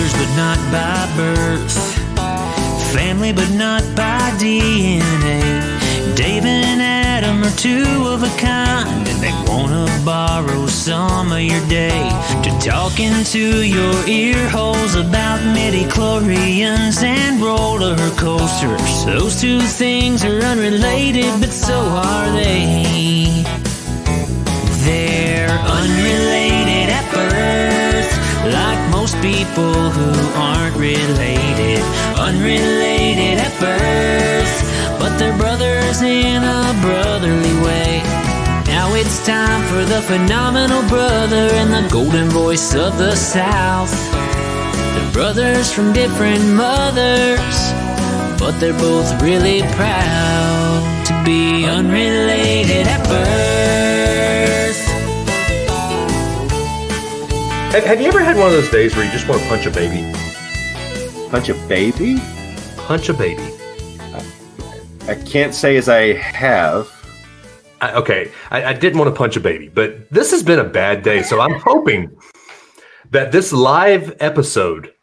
brothers, but not by birth. Family, but not by DNA. Dave and Adam are two of a kind, and they wanna borrow some of your day to talk into your ear holes about midi-chlorians and roller coasters. Those two things are unrelated, but so are they. They're unrelated at birth, like most people who aren't related. Unrelated at birth, but they're brothers in a brotherly way. Now it's time for the phenomenal brother and the golden voice of the South. They're brothers from different mothers, but they're both really proud to be unrelated at birth. Have you ever had one of those days where you just want to punch a baby? Punch a baby? Punch a baby. I can't say as I have. I didn't want to punch a baby, but this has been a bad day, so I'm hoping that this live episode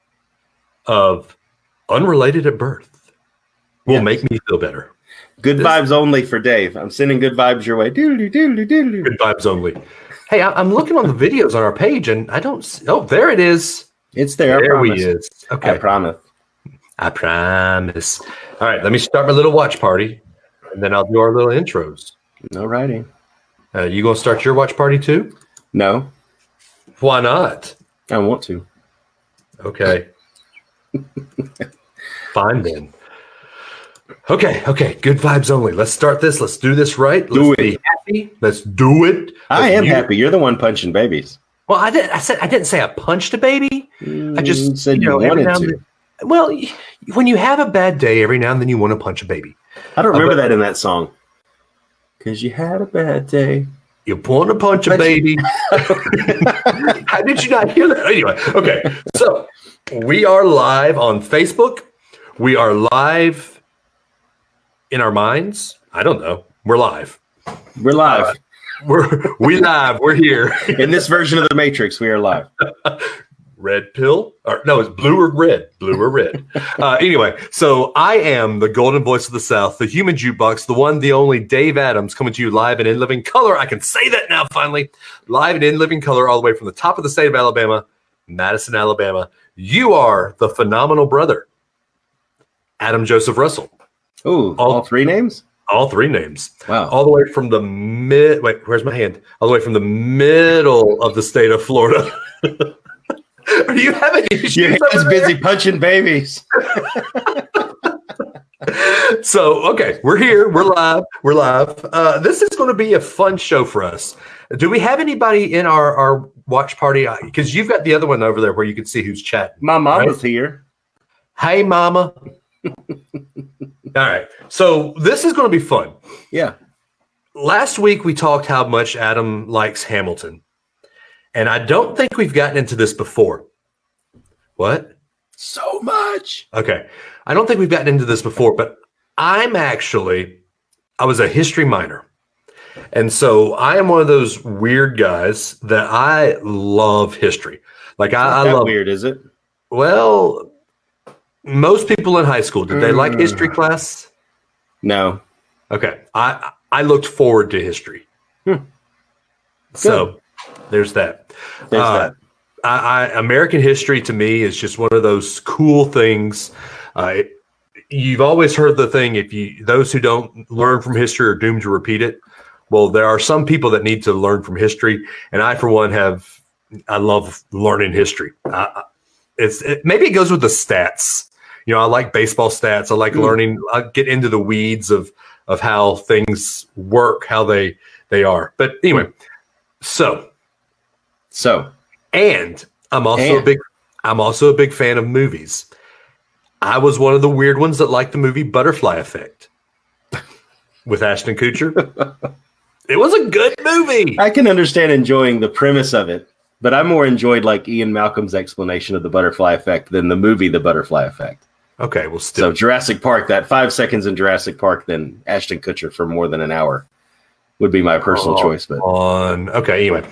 of Unrelated at Birth will make me feel better. Good vibes only for Dave. I'm sending good vibes your way. Doodly, doodly, doodly. Good vibes only. Hey, I'm looking on the videos on our page, and I don't see... Oh, there it is. It's there. There he is. Okay. I promise. I promise. All right, let me start my little watch party, and then I'll do our little intros. All righty. You going to start your watch party too? No. Why not? I want to. Okay. Fine then. Okay. Good vibes only. Let's start this. Let's do this right. Let's be happy. Let's do it. I am happy. You're the one punching babies. Well, I didn't say I punched a baby. I just said you wanted to. Well, when you have a bad day, every now and then you want to punch a baby. I don't remember that in that song. Because you had a bad day. You want to punch a baby. How did you not hear that? Anyway, okay. So we are live on Facebook. We are live in our minds. I don't know. We're live. We're live. We live. We're here. In this version of the Matrix, we are live. Red pill? Or no, it's blue or red. Blue or red. Anyway, so I am the golden voice of the South, the human jukebox, the one, the only Dave Adams, coming to you live and in living color. I can say that now, finally. Live and in living color all the way from the top of the state of Alabama, Madison, Alabama. You are the phenomenal brother, Adam Joseph Russell. Oh, all three names? All three names. Wow. All the way from the wait, where's my hand? All the way from the middle of the state of Florida. Are you having issues? Your hand's busy punching babies. So, okay, we're here. We're live. This is going to be a fun show for us. Do we have anybody in our watch party? Because you've got the other one over there where you can see who's chatting. My mama's here. Hey, mama. All right. So this is going to be fun. Yeah. Last week we talked how much Adam likes Hamilton. And I don't think we've gotten into this before. What? So much. Okay. I don't think we've gotten into this before, but I was a history minor. And so I am one of those weird guys that I love history. Like I love. Weird, is it? Well, most people in high school, did they like history class? No. Okay. I looked forward to history. So there's that. American history to me is just one of those cool things. You've always heard the thing, those who don't learn from history are doomed to repeat it. Well, there are some people that need to learn from history. And I, for one, I love learning history. Maybe it goes with the stats. I like baseball stats. I like learning. I get into the weeds of how things work, how they are. But anyway, so, and I'm also a big fan of movies. I was one of the weird ones that liked the movie Butterfly Effect with Ashton Kutcher. It was a good movie. I can understand enjoying the premise of it, but I more enjoyed like Ian Malcolm's explanation of the butterfly effect than the movie The Butterfly Effect. Okay, well, still. So Jurassic Park, that 5 seconds in Jurassic Park, then Ashton Kutcher for more than an hour would be my personal choice. But okay, anyway.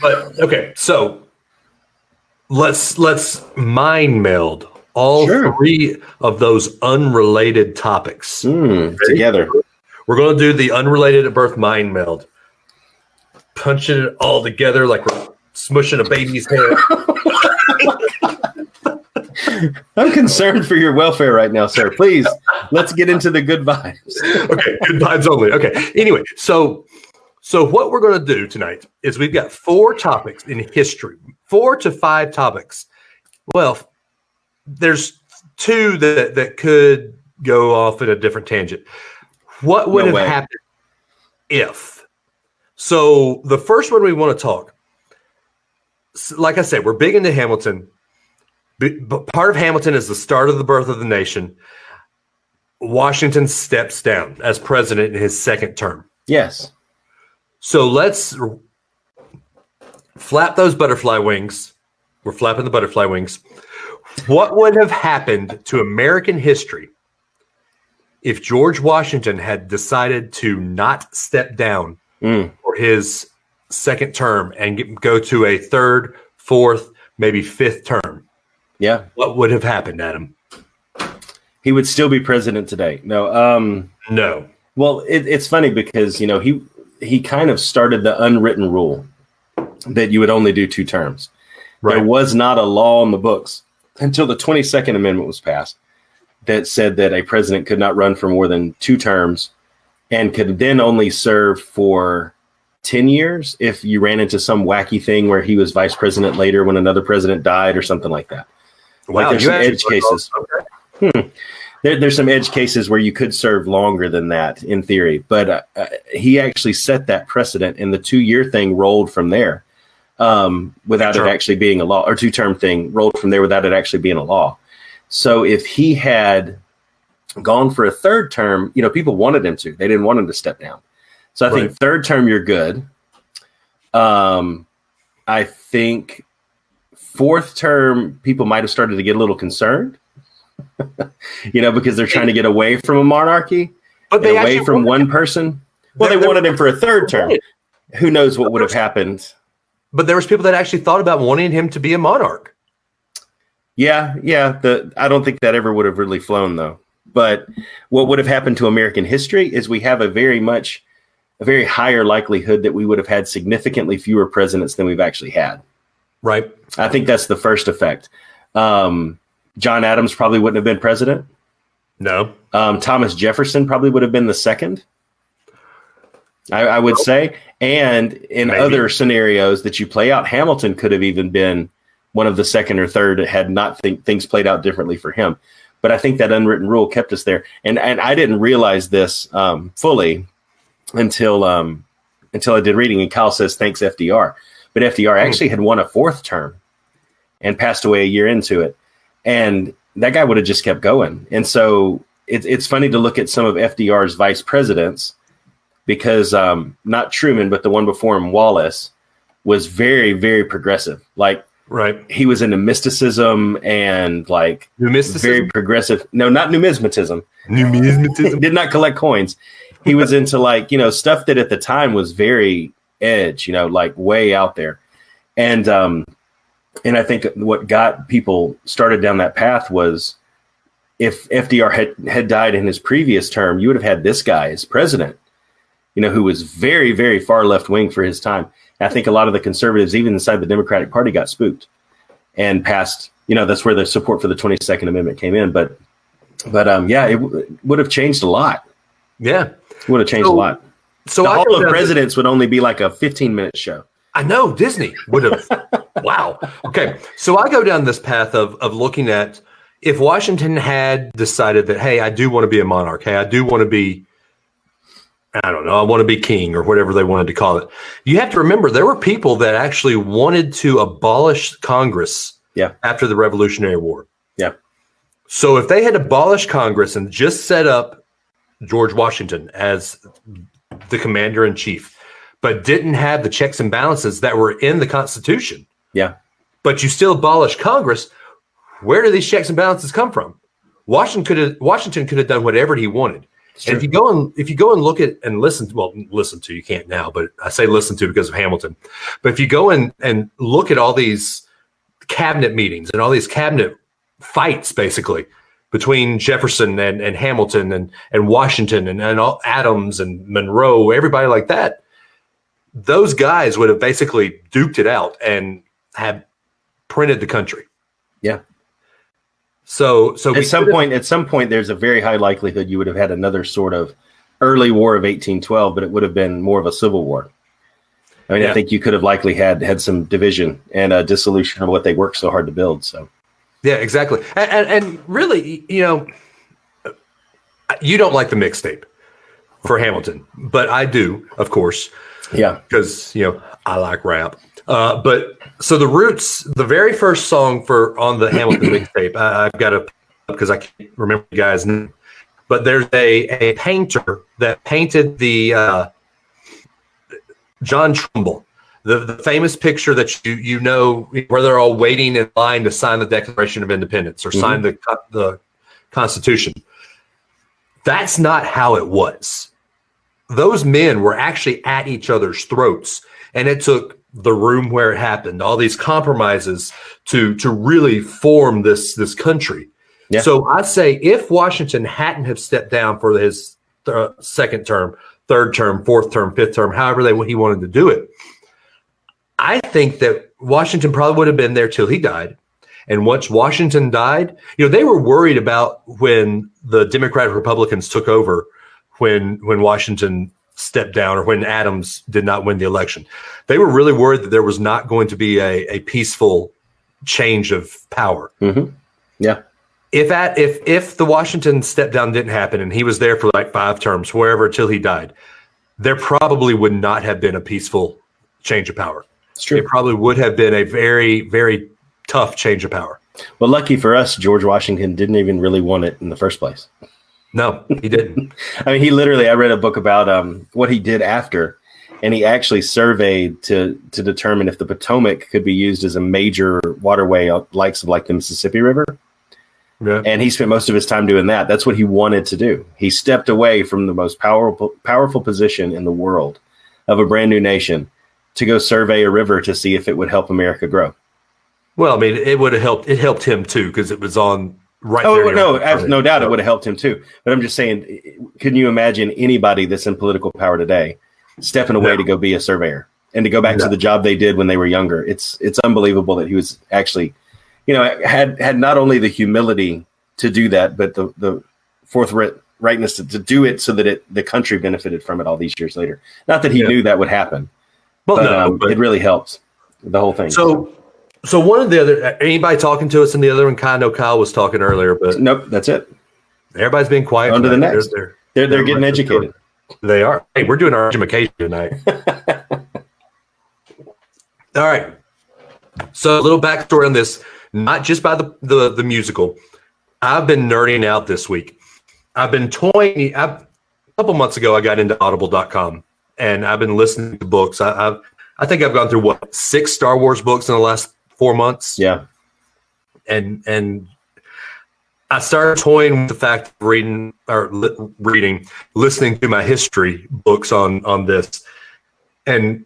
But okay, so let's mind meld all three of those unrelated topics together. We're going to do the unrelated at birth mind meld. Punching it all together like we're smushing a baby's head. I'm concerned for your welfare right now, sir. Please, let's get into the good vibes. Okay, good vibes only. Okay. Anyway, so what we're going to do tonight is we've got 4 topics in history, 4 to 5 topics. Well, there's 2 that could go off in a different tangent. What would have happened if? So the first one we want to talk, like I said, we're big into Hamilton. But part of Hamilton is the start of the birth of the nation. Washington steps down as president in his second term. Yes. So let's flap those butterfly wings. We're flapping the butterfly wings. What would have happened to American history if George Washington had decided to not step down for his second term and go to a third, fourth, maybe fifth term? Yeah. What would have happened, Adam? He would still be president today. No. No. Well, it's funny because, he kind of started the unwritten rule that you would only do 2 terms. Right. There was not a law in the books until the 22nd Amendment was passed that said that a president could not run for more than 2 terms and could then only serve for 10 years if you ran into some wacky thing where he was vice president later when another president died or something like that. Wow, there's some edge cases. Okay. There's some edge cases where you could serve longer than that in theory, but he actually set that precedent, and the 2-year thing rolled from there without it actually being a law, or 2-term thing rolled from there without it actually being a law. So if he had gone for a third term, people wanted him to. They didn't want him to step down. So I think third term, you're good. I think fourth term, people might have started to get a little concerned, because they're trying to get away from a monarchy, but they away from one person. Well, they wanted him for a third term. Who knows what would have happened? But there was people that actually thought about wanting him to be a monarch. Yeah. I don't think that ever would have really flown, though. But what would have happened to American history is we have a very higher likelihood that we would have had significantly fewer presidents than we've actually had. Right. I think that's the first effect. John Adams probably wouldn't have been president. No. Thomas Jefferson probably would have been the second, I would say. And in other scenarios that you play out, Hamilton could have even been one of the second or third had not things played out differently for him. But I think that unwritten rule kept us there. And I didn't realize this fully until I did reading. And Kyle says, thanks, FDR. But FDR actually had won a fourth term and passed away a year into it. And that guy would have just kept going. And so it's funny to look at some of FDR's vice presidents because not Truman, but the one before him, Wallace, was very, very progressive. Like, he was into mysticism and like very progressive. No, not numismatism. Numismatism. Did not collect coins. He was into stuff that at the time was very edge, like way out there. And I think what got people started down that path was if FDR had died in his previous term, you would have had this guy as president, who was very, very far left wing for his time. And I think a lot of the conservatives, even inside the Democratic Party, got spooked and passed. That's where the support for the 22nd Amendment came in. But it would have changed a lot. Yeah, it would have changed a lot. So the Hall of Presidents would only be like a 15-minute show. I know Disney would have. Wow. Okay. So I go down this path of looking at if Washington had decided that, hey, I do want to be a monarch. Hey, I do want to be, I don't know, I want to be king or whatever they wanted to call it. You have to remember there were people that actually wanted to abolish Congress after the Revolutionary War. Yeah. So if they had abolished Congress and just set up George Washington as the commander in chief, but didn't have the checks and balances that were in the Constitution. Yeah. But you still abolish Congress. Where do these checks and balances come from? Washington could have done whatever he wanted. And if you go and look at and listen to, you can't now, but I say listen to because of Hamilton. But if you go and look at all these cabinet meetings and all these cabinet fights, basically, between Jefferson and Hamilton and Washington and all, Adams and Monroe, everybody like that. Those guys would have basically duked it out and have printed the country. Yeah. So at some point, there's a very high likelihood you would have had another sort of early war of 1812, but it would have been more of a civil war. I mean, I think you could have likely had some division and a dissolution of what they worked so hard to build. So, yeah, exactly. And really, you know, you don't like the mixtape for Hamilton, but I do, of course. Yeah, because you know I like rap. But so the Roots, the very first song on the Hamilton mixtape, I've got to, because I can't remember the guy's name, but there's a painter that painted the John Trumbull, the famous picture that you know where they're all waiting in line to sign the Declaration of Independence or sign the Constitution. That's not how it was. Those men were actually at each other's throats, and it took the room where it happened, all these compromises to really form this country. Yeah. So I say if Washington hadn't have stepped down for his second term, third term, fourth term, fifth term, however he wanted to do it, I think that Washington probably would have been there till he died. And once Washington died, you know, they were worried about when the Democratic Republicans took over, when Washington stepped down or when Adams did not win the election. They were really worried that there was not going to be a peaceful change of power. Mm-hmm. Yeah. If the Washington step down didn't happen and he was there for like 5 terms, wherever, until he died, there probably would not have been a peaceful change of power. It's true. It probably would have been a very, very tough change of power. Well, lucky for us, George Washington didn't even really want it in the first place. No, he didn't. I mean, he literally, I read a book about what he did after, and he actually surveyed to determine if the Potomac could be used as a major waterway like the Mississippi River. Yeah. And he spent most of his time doing that. That's what he wanted to do. He stepped away from the most powerful position in the world of a brand new nation to go survey a river to see if it would help America grow. Well, I mean, it would have helped. It helped him too, because it was on right. Oh, no doubt it would have helped him too. But I'm just saying, can you imagine anybody that's in political power today stepping away to go be a surveyor and to go back to the job they did when they were younger? It's unbelievable that he was actually, you know, had not only the humility to do that, but the forthrightness to do it so that the country benefited from it all these years later. Not that he knew that would happen. Well, but it really helps the whole thing. So one of the other, anybody talking to us in the other one? I know Kyle was talking earlier, but nope, that's it. Everybody's being quiet. On to the next. They're getting educated. They are. Hey, we're doing our education tonight. All right. So a little backstory on this, not just by the musical. I've been nerding out this week. I've been toying. A couple months ago, I got into audible.com, and I've been listening to books. I think I've gone through 6 Star Wars books in the last 4 months. Yeah. And I started toying with the fact of listening to my history books on this. And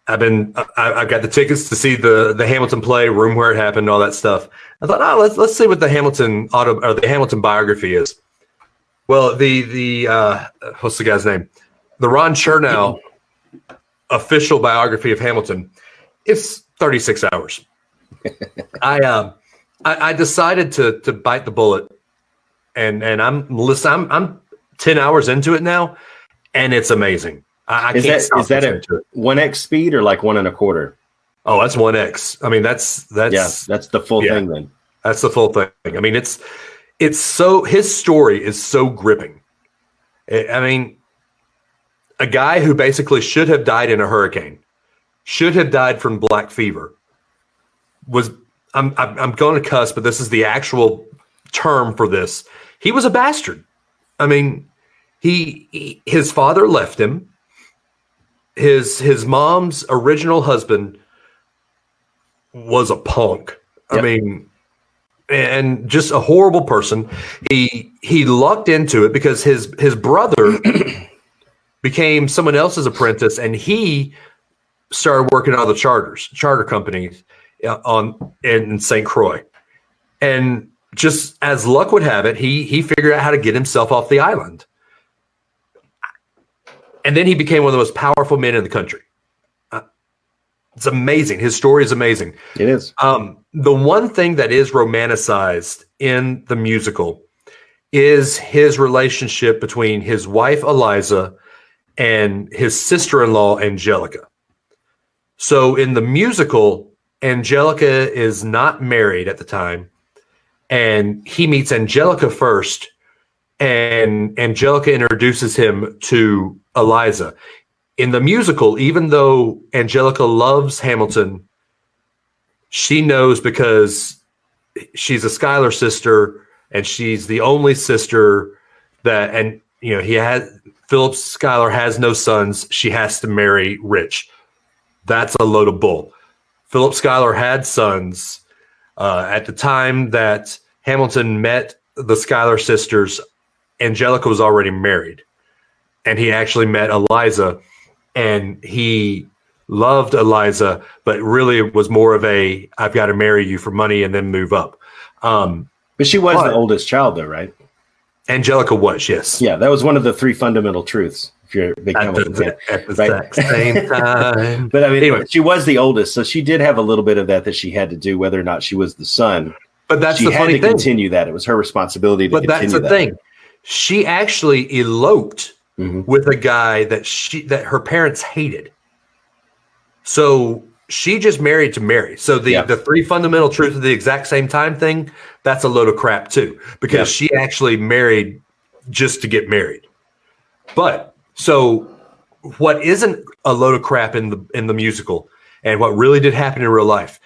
I got the tickets to see the Hamilton play, Room Where It Happened, all that stuff. I thought, let's see what the Hamilton the Hamilton biography is. Well, the what's the guy's name? The Ron Chernow official biography of Hamilton. It's 36 hours. I decided to bite the bullet, and I'm 10 hours into it now, and it's amazing. I can't stop. Is that a 1x speed or like 1 1/4? Oh, that's 1x. I mean, that's the full thing then. That's the full thing. I mean, it's so, his story is so gripping. I mean, a guy who basically should have died in a hurricane, should have died from black fever, I'm going to cuss, but this is the actual term for this. He was a bastard. I mean, his father left him. His mom's original husband was a punk. Yep. I mean, and just a horrible person. He lucked into it because his brother became someone else's apprentice, and he started working on the charter companies in St. Croix. And just as luck would have it, he figured out how to get himself off the island. And then he became one of the most powerful men in the country. It's amazing. His story is amazing. It is. The one thing that is romanticized in the musical is his relationship between his wife, Eliza, and his sister-in-law, Angelica. So in the musical, Angelica is not married at the time, and he meets Angelica first, and Angelica introduces him to Eliza. In the musical, even though Angelica loves Hamilton, she knows because she's a Schuyler sister, and she's the only sister Philip Schuyler has no sons. She has to marry rich. That's a load of bull. Philip Schuyler had sons. At the time that Hamilton met the Schuyler sisters, Angelica was already married, and he actually met Eliza, and he loved Eliza, but really it was more of a, I've got to marry you for money and then move up. But she was the oldest child, though, right? Angelica was, yes. Yeah, that was one of the three fundamental truths. If you're a big Hamilton fan, at the exact same time. But I mean, anyway, she was the oldest, so she did have a little bit of that she had to do, whether or not she was the son. But that's she the funny had to thing. Continue that. It was her responsibility to but continue that. But that's the thing. She actually eloped with a guy that her parents hated. So she just married to marry. So the three fundamental truths of the exact same time thing, that's a load of crap too, because she actually married just to get married. But so what isn't a load of crap in the musical, and what really did happen in real life,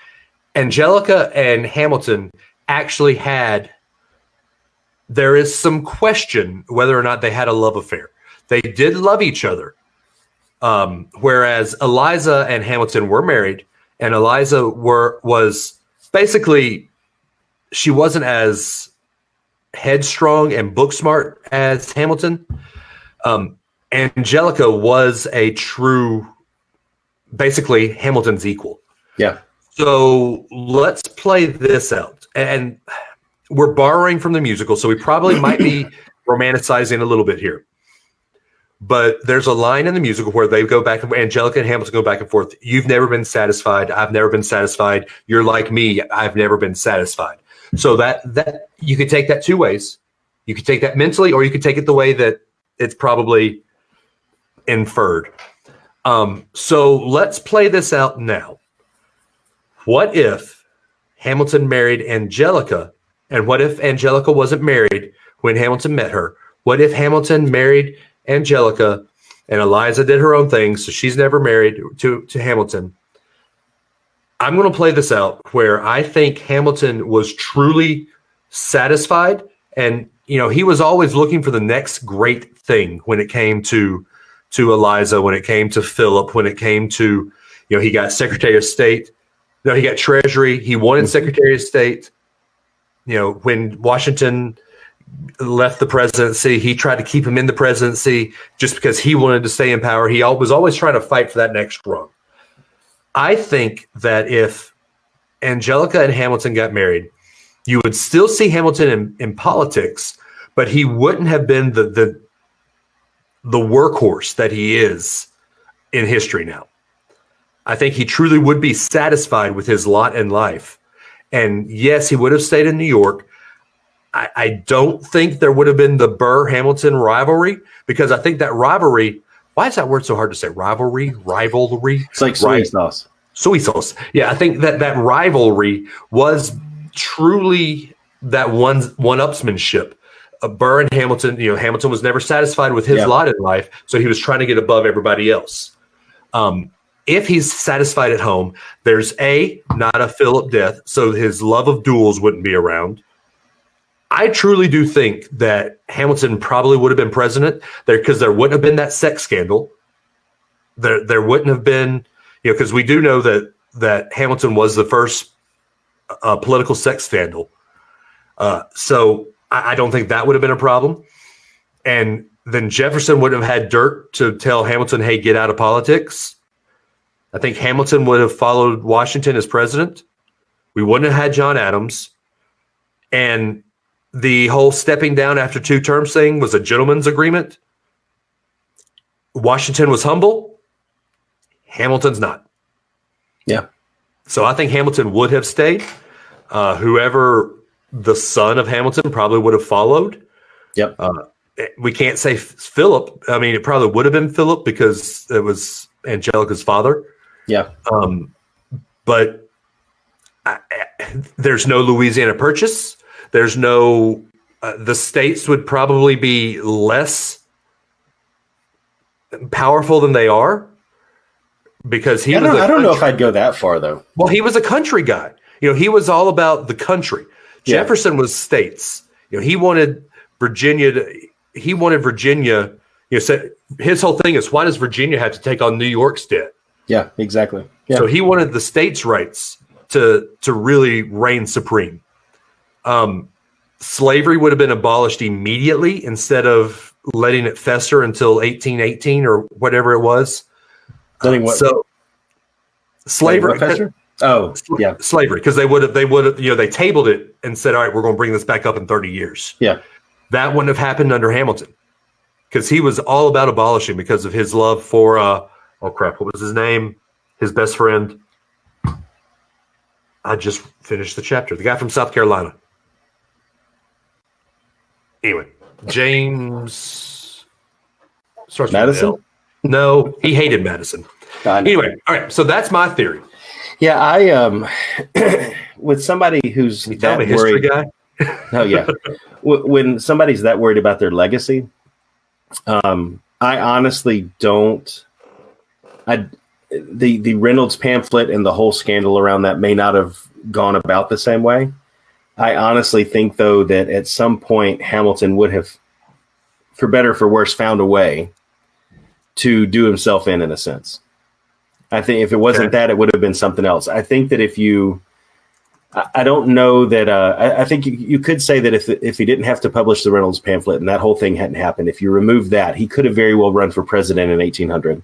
Angelica and Hamilton actually there is some question whether or not they had a love affair. They did love each other. Whereas Eliza and Hamilton were married, and Eliza was basically, she wasn't as headstrong and book smart as Hamilton. Angelica was a true, basically Hamilton's equal. Yeah. So let's play this out. And we're borrowing from the musical, so we probably might be romanticizing a little bit here. But there's a line in the musical where they go back, and Angelica and Hamilton go back and forth. You've never been satisfied. I've never been satisfied. You're like me. I've never been satisfied. So that you could take that two ways. You could take that mentally, or you could take it the way that it's probably inferred. So let's play this out now. What if Hamilton married Angelica, and what if Angelica wasn't married when Hamilton met her? What if Hamilton married Angelica and Eliza did her own thing, so she's never married to Hamilton? I'm going to play this out where I think Hamilton was truly satisfied, and he was always looking for the next great thing when it came to Eliza, when it came to Philip, when it came to he got Secretary of State. No, he got Treasury. He wanted Secretary of State. When Washington left the presidency, he tried to keep him in the presidency just because he wanted to stay in power. He was always trying to fight for that next rung. I think that if Angelica and Hamilton got married, you would still see Hamilton in politics, but he wouldn't have been the workhorse that he is in history now. I think he truly would be satisfied with his lot in life. And yes, he would have stayed in New York. I don't think there would have been the Burr-Hamilton rivalry, because I think that rivalry, why is that word so hard to say? Rivalry? It's like soy sauce. Soy sauce. Yeah, I think that rivalry was truly that one-upsmanship. Burr and Hamilton, Hamilton was never satisfied with his lot in life, so he was trying to get above everybody else. If he's satisfied at home, there's not a Philip death, so his love of duels wouldn't be around. I truly do think that Hamilton probably would have been president there, because there wouldn't have been that sex scandal. There wouldn't have been, because we do know that Hamilton was the first political sex scandal. So I don't think that would have been a problem. And then Jefferson wouldn't have had dirt to tell Hamilton, hey, get out of politics. I think Hamilton would have followed Washington as president. We wouldn't have had John Adams. And the whole stepping down after 2 terms thing was a gentleman's agreement. Washington was humble. Hamilton's not. Yeah. So I think Hamilton would have stayed. Whoever the son of Hamilton probably would have followed. Yep. We can't say Philip. I mean, it probably would have been Philip because it was Angelica's father. Yeah. But there's no Louisiana Purchase. There's no. The states would probably be less powerful than they are because he. I don't know if I'd go that far though. Well, he was a country guy. He was all about the country. Yeah. Jefferson was states. He wanted Virginia to. So his whole thing is, why does Virginia have to take on New York's debt? Yeah, exactly. Yeah. So he wanted the states' rights to really reign supreme. Slavery would have been abolished immediately instead of letting it fester until 1818 or whatever it was. Letting what? So slavery. Oh, yeah. Slavery, because they would have, they tabled it and said, all right, we're going to bring this back up in 30 years. Yeah. That wouldn't have happened under Hamilton because he was all about abolishing because of his love for, what was his name? His best friend. I just finished the chapter. The guy from South Carolina. Anyway, James starts Madison? with L. No, he hated Madison. Anyway, all right. So that's my theory. Yeah, I with somebody who's that history worried. Guy. Oh yeah, when somebody's that worried about their legacy, I honestly don't. The Reynolds pamphlet and the whole scandal around that may not have gone about the same way. I honestly think, though, that at some point Hamilton would have, for better or for worse, found a way to do himself in a sense. I think if it wasn't that, it would have been something else. I think that I don't know that. I think you could say that if he didn't have to publish the Reynolds pamphlet and that whole thing hadn't happened, if you remove that, he could have very well run for president in 1800,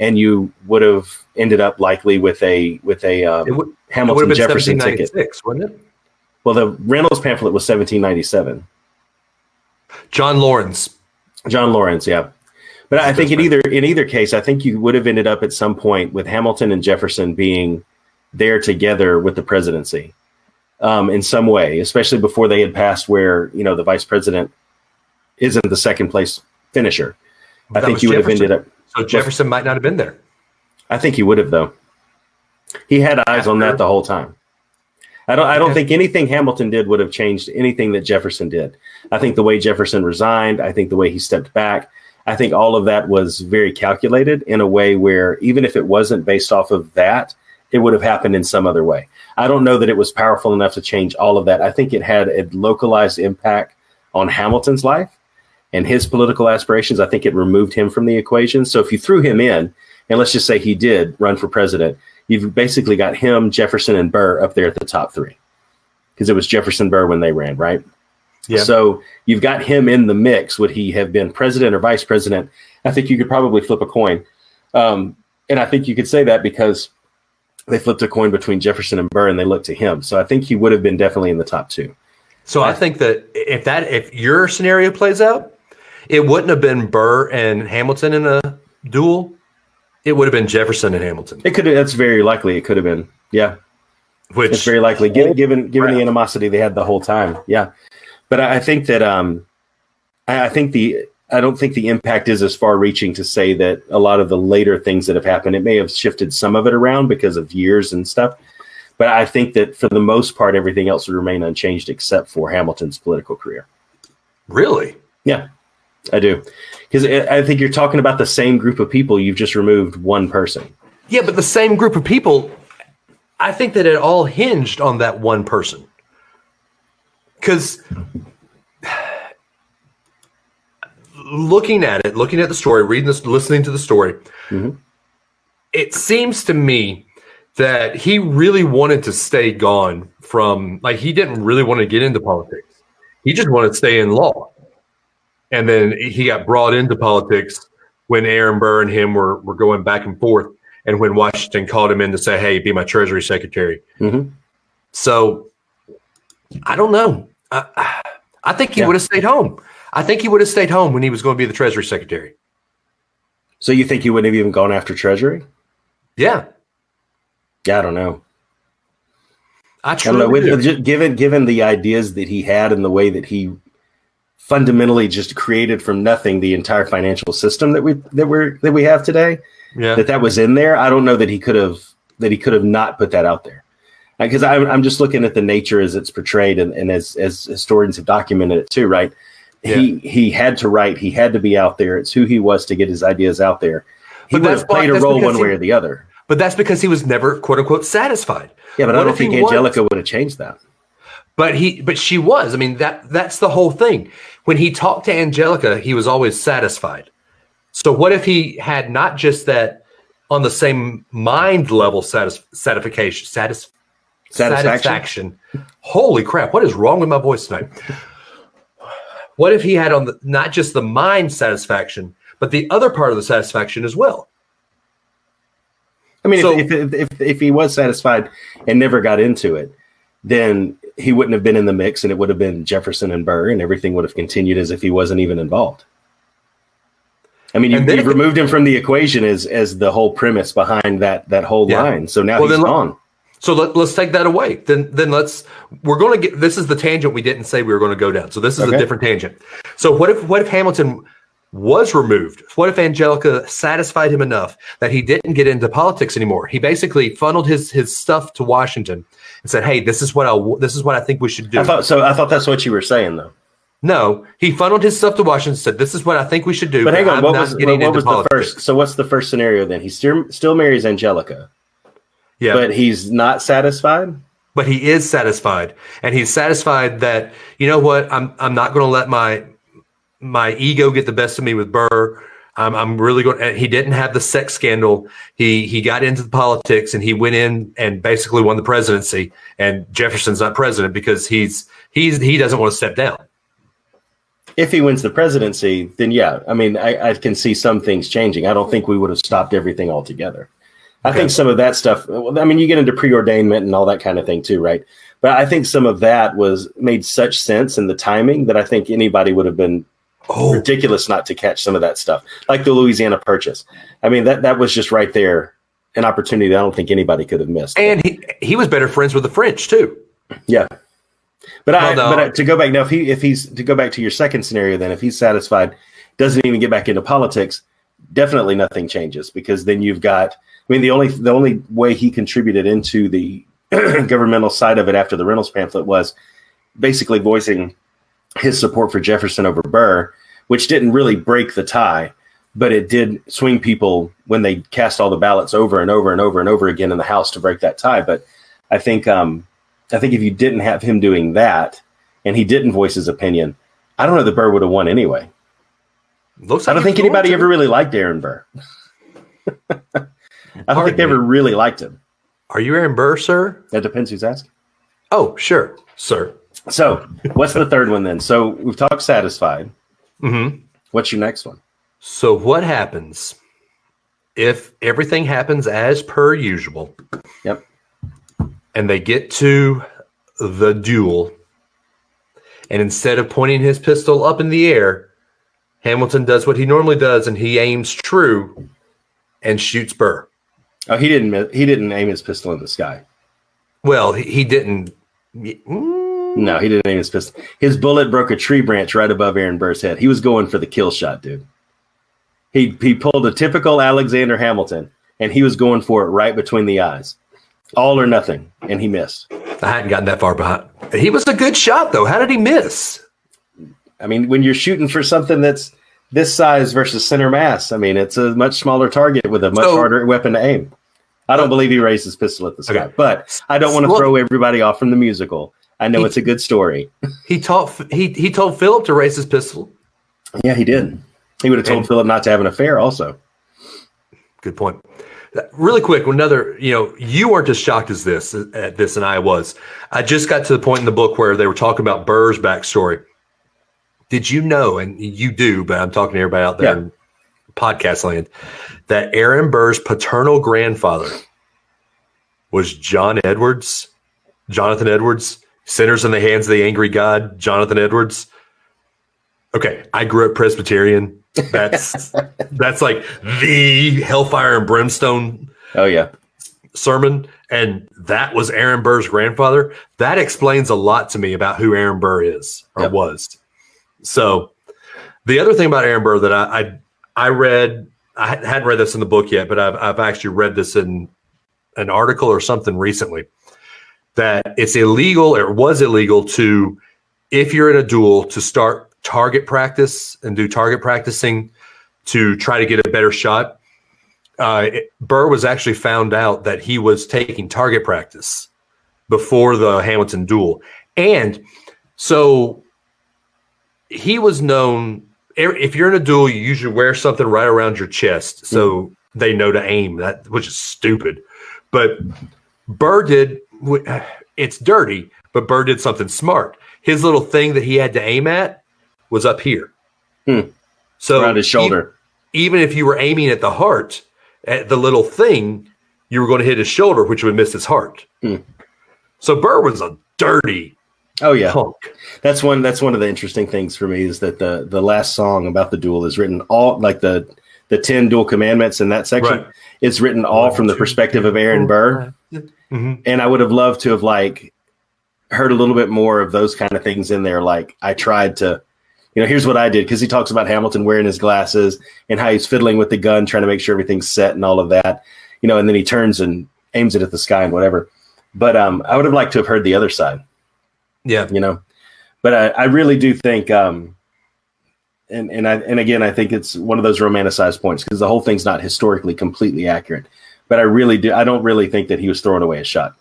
and you would have ended up likely with a Hamilton Jefferson ticket, wouldn't it? Well, the Reynolds pamphlet was 1797. John Lawrence, yeah. But I think in either case, I think you would have ended up at some point with Hamilton and Jefferson being there together with the presidency in some way, especially before they had passed where, the vice president isn't the second place finisher. I think you would have ended up. So Jefferson might not have been there. I think he would have, though. He had eyes on that the whole time. I don't think anything Hamilton did would have changed anything that Jefferson did. I think the way Jefferson resigned, I think the way he stepped back, I think all of that was very calculated in a way where even if it wasn't based off of that, it would have happened in some other way. I don't know that it was powerful enough to change all of that. I think it had a localized impact on Hamilton's life and his political aspirations. I think it removed him from the equation. So if you threw him in, and let's just say he did run for president, you've basically got him, Jefferson, and Burr up there at the top three. Because it was Jefferson Burr when they ran, right? Yeah. So you've got him in the mix. Would he have been president or vice president? I think you could probably flip a coin. And I think you could say that because they flipped a coin between Jefferson and Burr and they looked to him. So I think he would have been definitely in the top two. So I think that if your scenario plays out, it wouldn't have been Burr and Hamilton in a duel. It would have been Jefferson and Hamilton. It could have. That's very likely. It could have been. Yeah. It's very likely given the animosity they had the whole time. Yeah. But I think that I don't think the impact is as far reaching to say that a lot of the later things that have happened, it may have shifted some of it around because of years and stuff. But I think that for the most part, everything else would remain unchanged except for Hamilton's political career. Really? Yeah, I do. Because I think you're talking about the same group of people. You've just removed one person. Yeah, but the same group of people, I think that it all hinged on that one person. Because looking at the story, listening to the story, it seems to me that he really wanted to stay gone from, he didn't really want to get into politics. He just wanted to stay in law. And then he got brought into politics when Aaron Burr and him were going back and forth, and when Washington called him in to say, hey, be my Treasury Secretary. So I don't know. I think he would have stayed home. I think he would have stayed home when he was going to be the Treasury Secretary. So you think he wouldn't have even gone after Treasury? Yeah. Yeah, I don't know. I don't know. Given the ideas that he had and the way that he fundamentally just created from nothing the entire financial system that we have today, that was in there, I don't know that he could have not put that out there. Because I'm just looking at the nature as it's portrayed and as historians have documented it too, right? Yeah. He had to write. He had to be out there. It's who he was to get his ideas out there. He would have played a role one way or the other. But that's because he was never, quote unquote, satisfied. Yeah, but I don't think Angelica would have changed that. But she was. I mean, that's the whole thing. When he talked to Angelica, he was always satisfied. So what if he had not just that on the same mind level satisfaction? Holy crap! What is wrong with my voice tonight? What if he had on not just the mind satisfaction, but the other part of the satisfaction as well? I mean, so, if he was satisfied and never got into it, then he wouldn't have been in the mix, and it would have been Jefferson and Burr, and everything would have continued as if he wasn't even involved. I mean, you removed him from the equation as the whole premise behind that whole line. So now he's gone. So let's take that away. Then we're going to get, this is the tangent we didn't say we were going to go down. So this is a different tangent. So what if Hamilton was removed? What if Angelica satisfied him enough that he didn't get into politics anymore? He basically funneled his stuff to Washington and said, "Hey, this is what I think we should do." I thought that's what you were saying, though. No, he funneled his stuff to Washington and said, "This is what I think we should do." But hang on, what was the first? So what's the first scenario then? He still marries Angelica. Yeah, but he's not satisfied. But he is satisfied, and he's satisfied that, you know what, I'm not going to let my ego get the best of me with Burr. I'm really going. He didn't have the sex scandal. He got into the politics, and he went in and basically won the presidency. And Jefferson's not president because he doesn't want to step down. If he wins the presidency, then yeah, I mean, I can see some things changing. I don't think we would have stopped everything altogether. I think some of that stuff, I mean, you get into preordainment and all that kind of thing too, right? But I think some of that made such sense in the timing that I think anybody would have been ridiculous not to catch some of that stuff, like the Louisiana Purchase. I mean, that was just right there, an opportunity that I don't think anybody could have missed. And he was better friends with the French too. Yeah. But to go back now, if he's to go back to your second scenario, then if he's satisfied, doesn't even get back into politics, definitely nothing changes, because then you've got, I mean, the only way he contributed into the governmental side of it after the Reynolds pamphlet was basically voicing his support for Jefferson over Burr, which didn't really break the tie, but it did swing people when they cast all the ballots over and over and over and over again in the House to break that tie. But I think if you didn't have him doing that and he didn't voice his opinion, I don't know that Burr would have won anyway. I don't think anybody ever really liked Aaron Burr. I don't think they ever really liked him. Are you Aaron Burr, sir? That depends who's asking. Oh, sure, sir. So what's the third one then? So we've talked satisfied. Mm-hmm. What's your next one? So what happens if everything happens as per usual? Yep. And they get to the duel, and instead of pointing his pistol up in the air, Hamilton does what he normally does, and he aims true and shoots Burr. Oh, he didn't aim his pistol in the sky. Well, he didn't. No, he didn't aim his pistol. His bullet broke a tree branch right above Aaron Burr's head. He was going for the kill shot, dude. He pulled a typical Alexander Hamilton, and he was going for it right between the eyes. All or nothing, and he missed. I hadn't gotten that far behind. He was a good shot, though. How did he miss? I mean, when you're shooting for something that's this size versus center mass, I mean, it's a much smaller target with a much harder weapon to aim. I don't believe he raised his pistol at the sky, but I don't want to throw everybody off from the musical. I know it's a good story. He told Philip to raise his pistol. Yeah, he did. He would have told Philip not to have an affair also. Good point. Really quick, another, you weren't as shocked as this, and I was. I just got to the point in the book where they were talking about Burr's backstory. Did you know, and you do, but I'm talking to everybody out there in podcast land, that Aaron Burr's paternal grandfather was John Edwards, Jonathan Edwards. Sinners in the Hands of the Angry God, Jonathan Edwards. Okay, I grew up Presbyterian. That's like the hellfire and brimstone. Oh yeah, sermon, and that was Aaron Burr's grandfather. That explains a lot to me about who Aaron Burr is or was. So the other thing about Aaron Burr that I read, I hadn't read this in the book yet, but I've actually read this in an article or something recently, that it's illegal, or was illegal, to, if you're in a duel, to start target practice and do target practicing to try to get a better shot. Burr was actually found out that he was taking target practice before the Hamilton duel. And so he was known, if you're in a duel, you usually wear something right around your chest so they know to aim, that, which is stupid. But Burr did, it's dirty, but Burr did something smart. His little thing that he had to aim at was up here. So around his shoulder. Even if you were aiming at the heart, at the little thing, you were going to hit his shoulder, which would miss his heart. So Burr was a dirty punk. That's one of the interesting things for me, is that the last song about the duel is written all, like the 10 duel commandments in that section. Right. It's written all from the perspective of Aaron Burr. And I would have loved to have heard a little bit more of those kind of things in there. Like, I tried to, here's what I did, because he talks about Hamilton wearing his glasses and how he's fiddling with the gun, trying to make sure everything's set and all of that, and then he turns and aims it at the sky and whatever. But I would have liked to have heard the other side. Yeah. But I really do think, and again, I think it's one of those romanticized points, because the whole thing's not historically completely accurate. But I don't really think that he was throwing away a shot.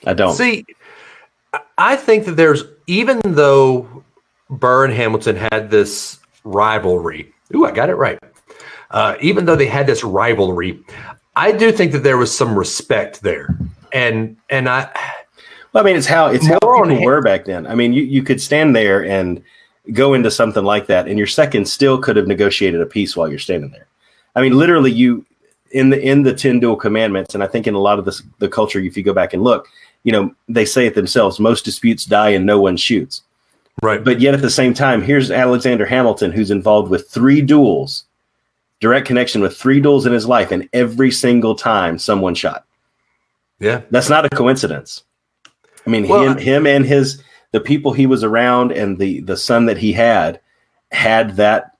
I don't. See, I think that there's, even though Burr and Hamilton had this rivalry, I got it right. Even though they had this rivalry, I do think that there was some respect there. And it's how people were back then. I mean, you could stand there and go into something like that, and your second still could have negotiated a peace while you're standing there. I mean, literally, in the 10 duel commandments, and I think in a lot of the culture, if you go back and look, they say it themselves: most disputes die and no one shoots. Right. But yet at the same time, here's Alexander Hamilton, who's involved with 3 duels, direct connection with 3 duels in his life, and every single time someone shot. Yeah. That's not a coincidence. I mean, him and the people he was around, and the son that he had that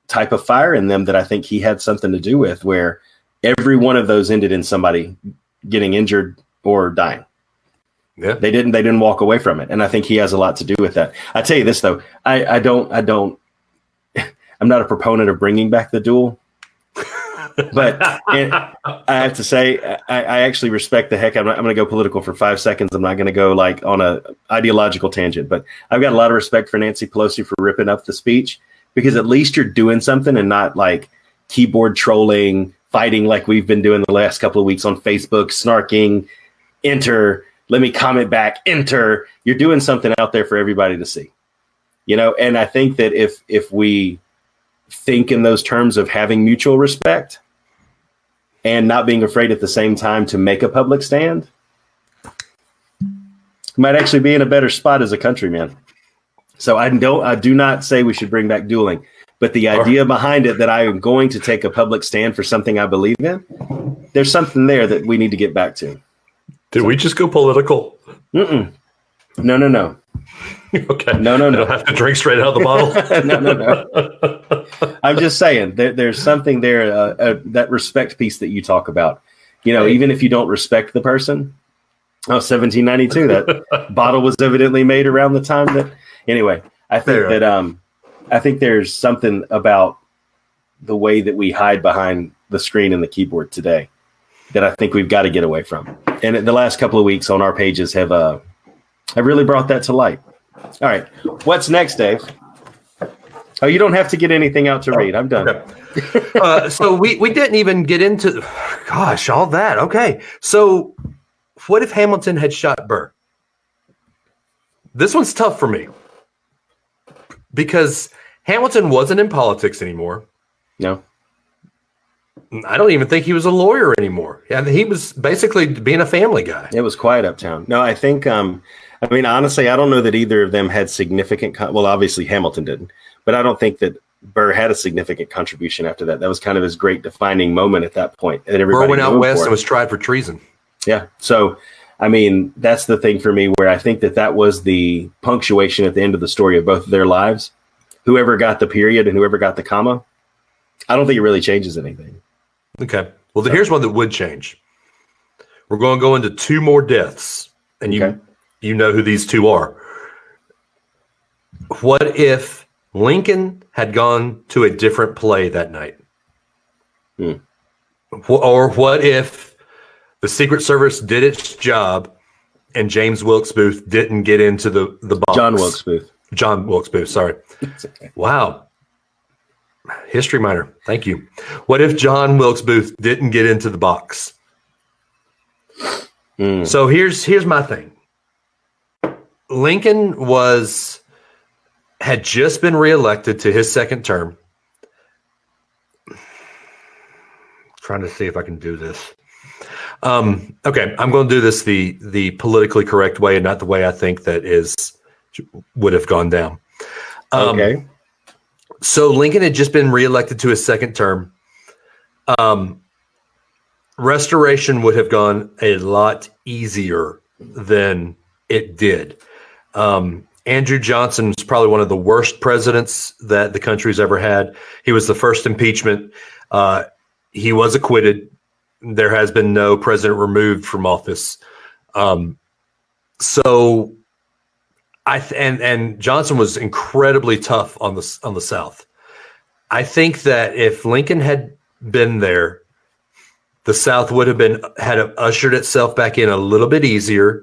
type of fire in them that I think he had something to do with, where every one of those ended in somebody getting injured or dying. Yeah. They didn't walk away from it. And I think he has a lot to do with that. I tell you this though, I'm not a proponent of bringing back the duel, but I have to say, I actually respect the heck. I'm going to go political for 5 seconds. I'm not going to go on a ideological tangent, but I've got a lot of respect for Nancy Pelosi for ripping up the speech, because at least you're doing something and not keyboard trolling, fighting like we've been doing the last couple of weeks on Facebook, snarking, enter, let me comment back, enter. You're doing something out there for everybody to see, and I think that if we think in those terms of having mutual respect and not being afraid at the same time to make a public stand, we might actually be in a better spot as a country, man. So I do not say we should bring back dueling, but the idea behind it, that I am going to take a public stand for something I believe in, there's something there that we need to get back to. Did we just go political? No. Okay. No. I don't have to drink straight out of the bottle. No. I'm just saying there's something there, that respect piece that you talk about. Even if you don't respect the person. 1792, that bottle was evidently made around the time that. Anyway, I think there's something about the way that we hide behind the screen and the keyboard today that I think we've got to get away from. And the last couple of weeks on our pages have really brought that to light. All right. What's next, Dave? Oh, you don't have to get anything out to read. I'm done. Okay. So we didn't even get into, all that. Okay. So what if Hamilton had shot Burr? This one's tough for me, because Hamilton wasn't in politics anymore. No. I don't even think he was a lawyer anymore. Yeah, he was basically being a family guy. It was quiet uptown. No, I think, honestly, I don't know that either of them had significant, well, obviously Hamilton didn't, but I don't think that Burr had a significant contribution after that. That was kind of his great defining moment at that point. And Burr went out west and was tried for treason. Yeah. So, that's the thing for me where I think that was the punctuation at the end of the story of both of their lives. Whoever got the period and whoever got the comma, I don't think it really changes anything. Okay. Well, here's one that would change. We're going to go into 2 more deaths, and you know who these 2 are. What if Lincoln had gone to a different play that night? Or what if the Secret Service did its job and James Wilkes Booth didn't get into the box? John Wilkes Booth, sorry. Okay. Wow. History minor. Thank you. What if John Wilkes Booth didn't get into the box? So here's my thing. Lincoln had just been reelected to his second term. Trying to see if I can do this. Okay, I'm going to do this the politically correct way and not the way I think that would have gone down. Okay. So Lincoln had just been reelected to his second term. Restoration would have gone a lot easier than it did. Andrew Johnson was probably one of the worst presidents that the country's ever had. He was the first impeachment. He was acquitted. There has been no president removed from office. So Johnson was incredibly tough on the South. I think that if Lincoln had been there, the South would have had ushered itself back in a little bit easier.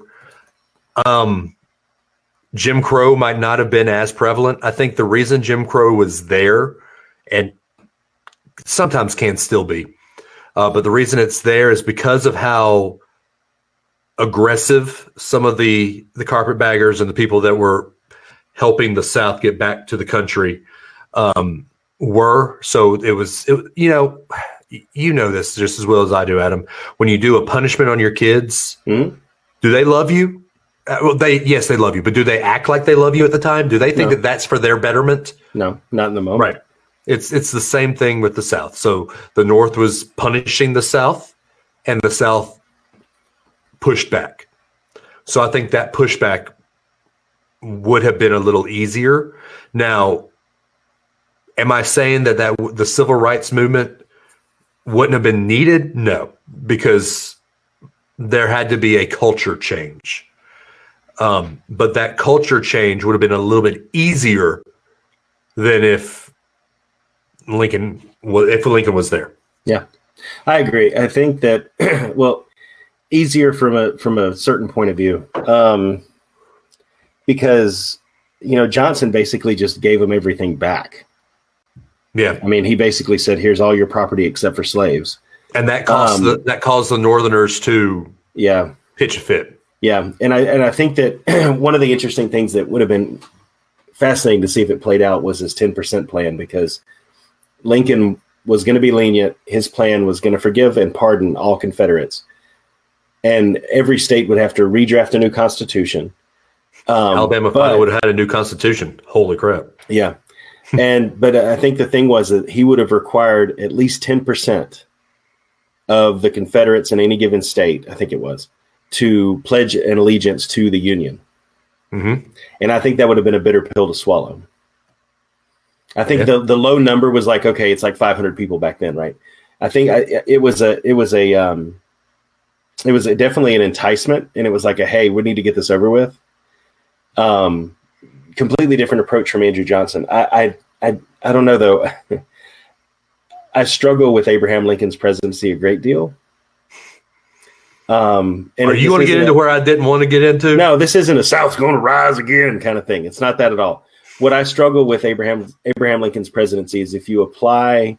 Jim Crow might not have been as prevalent. I think the reason Jim Crow was there, and sometimes can still be, but the reason it's there is because of how aggressive some of the carpetbaggers and the people that were helping the South get back to the country were. So you know this just as well as I do, Adam. When you do a punishment on your kids, do they love you? Yes, they love you, but do they act like they love you at the time? Do they think that that's for their betterment? No, not in the moment. Right. It's the same thing with the South. So the North was punishing the South, and the South pushed back. So I think that pushback would have been a little easier. Now, am I saying that the civil rights movement wouldn't have been needed? No, because there had to be a culture change. But that culture change would have been a little bit easier than if Lincoln was there. Yeah, I agree. I think that, easier from a certain point of view, because, Johnson basically just gave him everything back. Yeah. He basically said, here's all your property except for slaves. And that caused the Northerners to pitch a fit. Yeah. And I think that one of the interesting things that would have been fascinating to see if it played out was his 10% plan, because Lincoln was going to be lenient. His plan was going to forgive and pardon all Confederates. And every state would have to redraft a new constitution. Alabama finally would have had a new constitution. Holy crap. Yeah. But I think the thing was that he would have required at least 10% of the Confederates in any given state, I think it was, to pledge an allegiance to the Union. Mm-hmm. And I think that would have been a bitter pill to swallow. I think the low number was like, okay, it's like 500 people back then, right? I think it was definitely an enticement, and it was like hey, we need to get this over with. Completely different approach from Andrew Johnson. I don't know though. I struggle with Abraham Lincoln's presidency a great deal. And are you going to get into where I didn't want to get into? No, this isn't a South's going to rise again kind of thing. It's not that at all. What I struggle with Abraham Lincoln's presidency is if you apply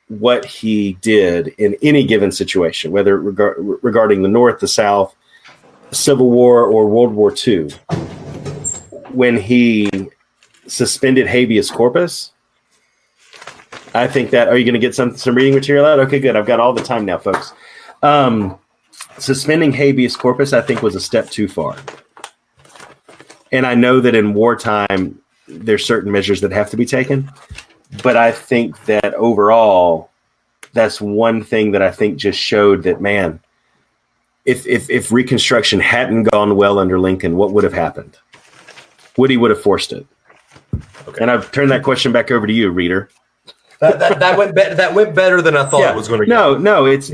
what he did in any given situation, whether regarding the North, the South, Civil War, or World War II, when he suspended habeas corpus, I think that. Are you going to get some reading material out? Okay, good. I've got all the time now, folks. Suspending habeas corpus, I think, was a step too far. And I know that in wartime, there's certain measures that have to be taken. But I think that overall, that's one thing that I think just showed that, man, if Reconstruction hadn't gone well under Lincoln, what would have happened? Woody would have forced it. Okay. And I've turned that question back over to you, reader. That went better than I thought it was going to go. No, it's.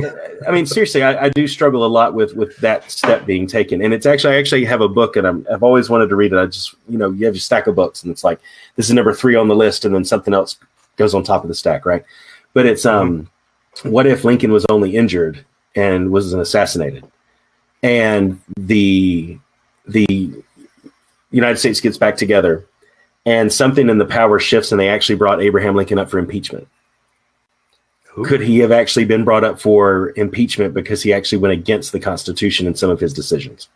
I mean, seriously, I do struggle a lot with that step being taken, and it's actually I actually have a book, and I've always wanted to read it. I just you have a stack of books, and it's like this is number 3 on the list, and then something else goes on top of the stack, right? But it's what if Lincoln was only injured and was assassinated, and the United States gets back together. And something in the power shifts, and they actually brought Abraham Lincoln up for impeachment. Ooh. Could he have actually been brought up for impeachment because he actually went against the Constitution in some of his decisions?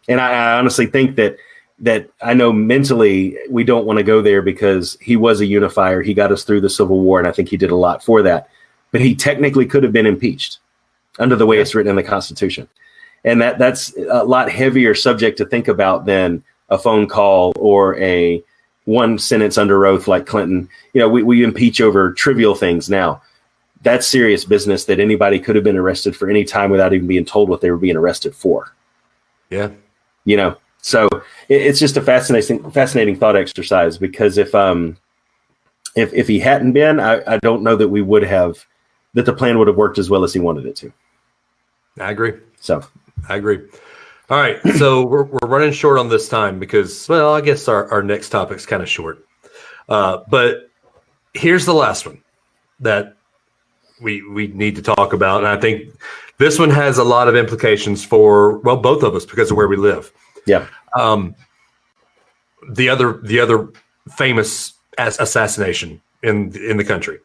And I honestly think that I know mentally we don't want to go there because he was a unifier. He got us through the Civil War, and I think he did a lot for that. But he technically could have been impeached under the way it's written in the Constitution. And that's a lot heavier subject to think about than a phone call or a one sentence under oath like Clinton. We impeach over trivial things now. That's serious business that anybody could have been arrested for any time without even being told what they were being arrested for. Yeah. So it's just a fascinating thought exercise because if he hadn't been, I don't know that that the plan would have worked as well as he wanted it to. I agree. So I agree. All right, so we're running short on this time because, well, I guess our next topic's kind of short. But here's the last one that we need to talk about, and I think this one has a lot of implications for, well, both of us because of where we live. Yeah. The other famous assassination in the country.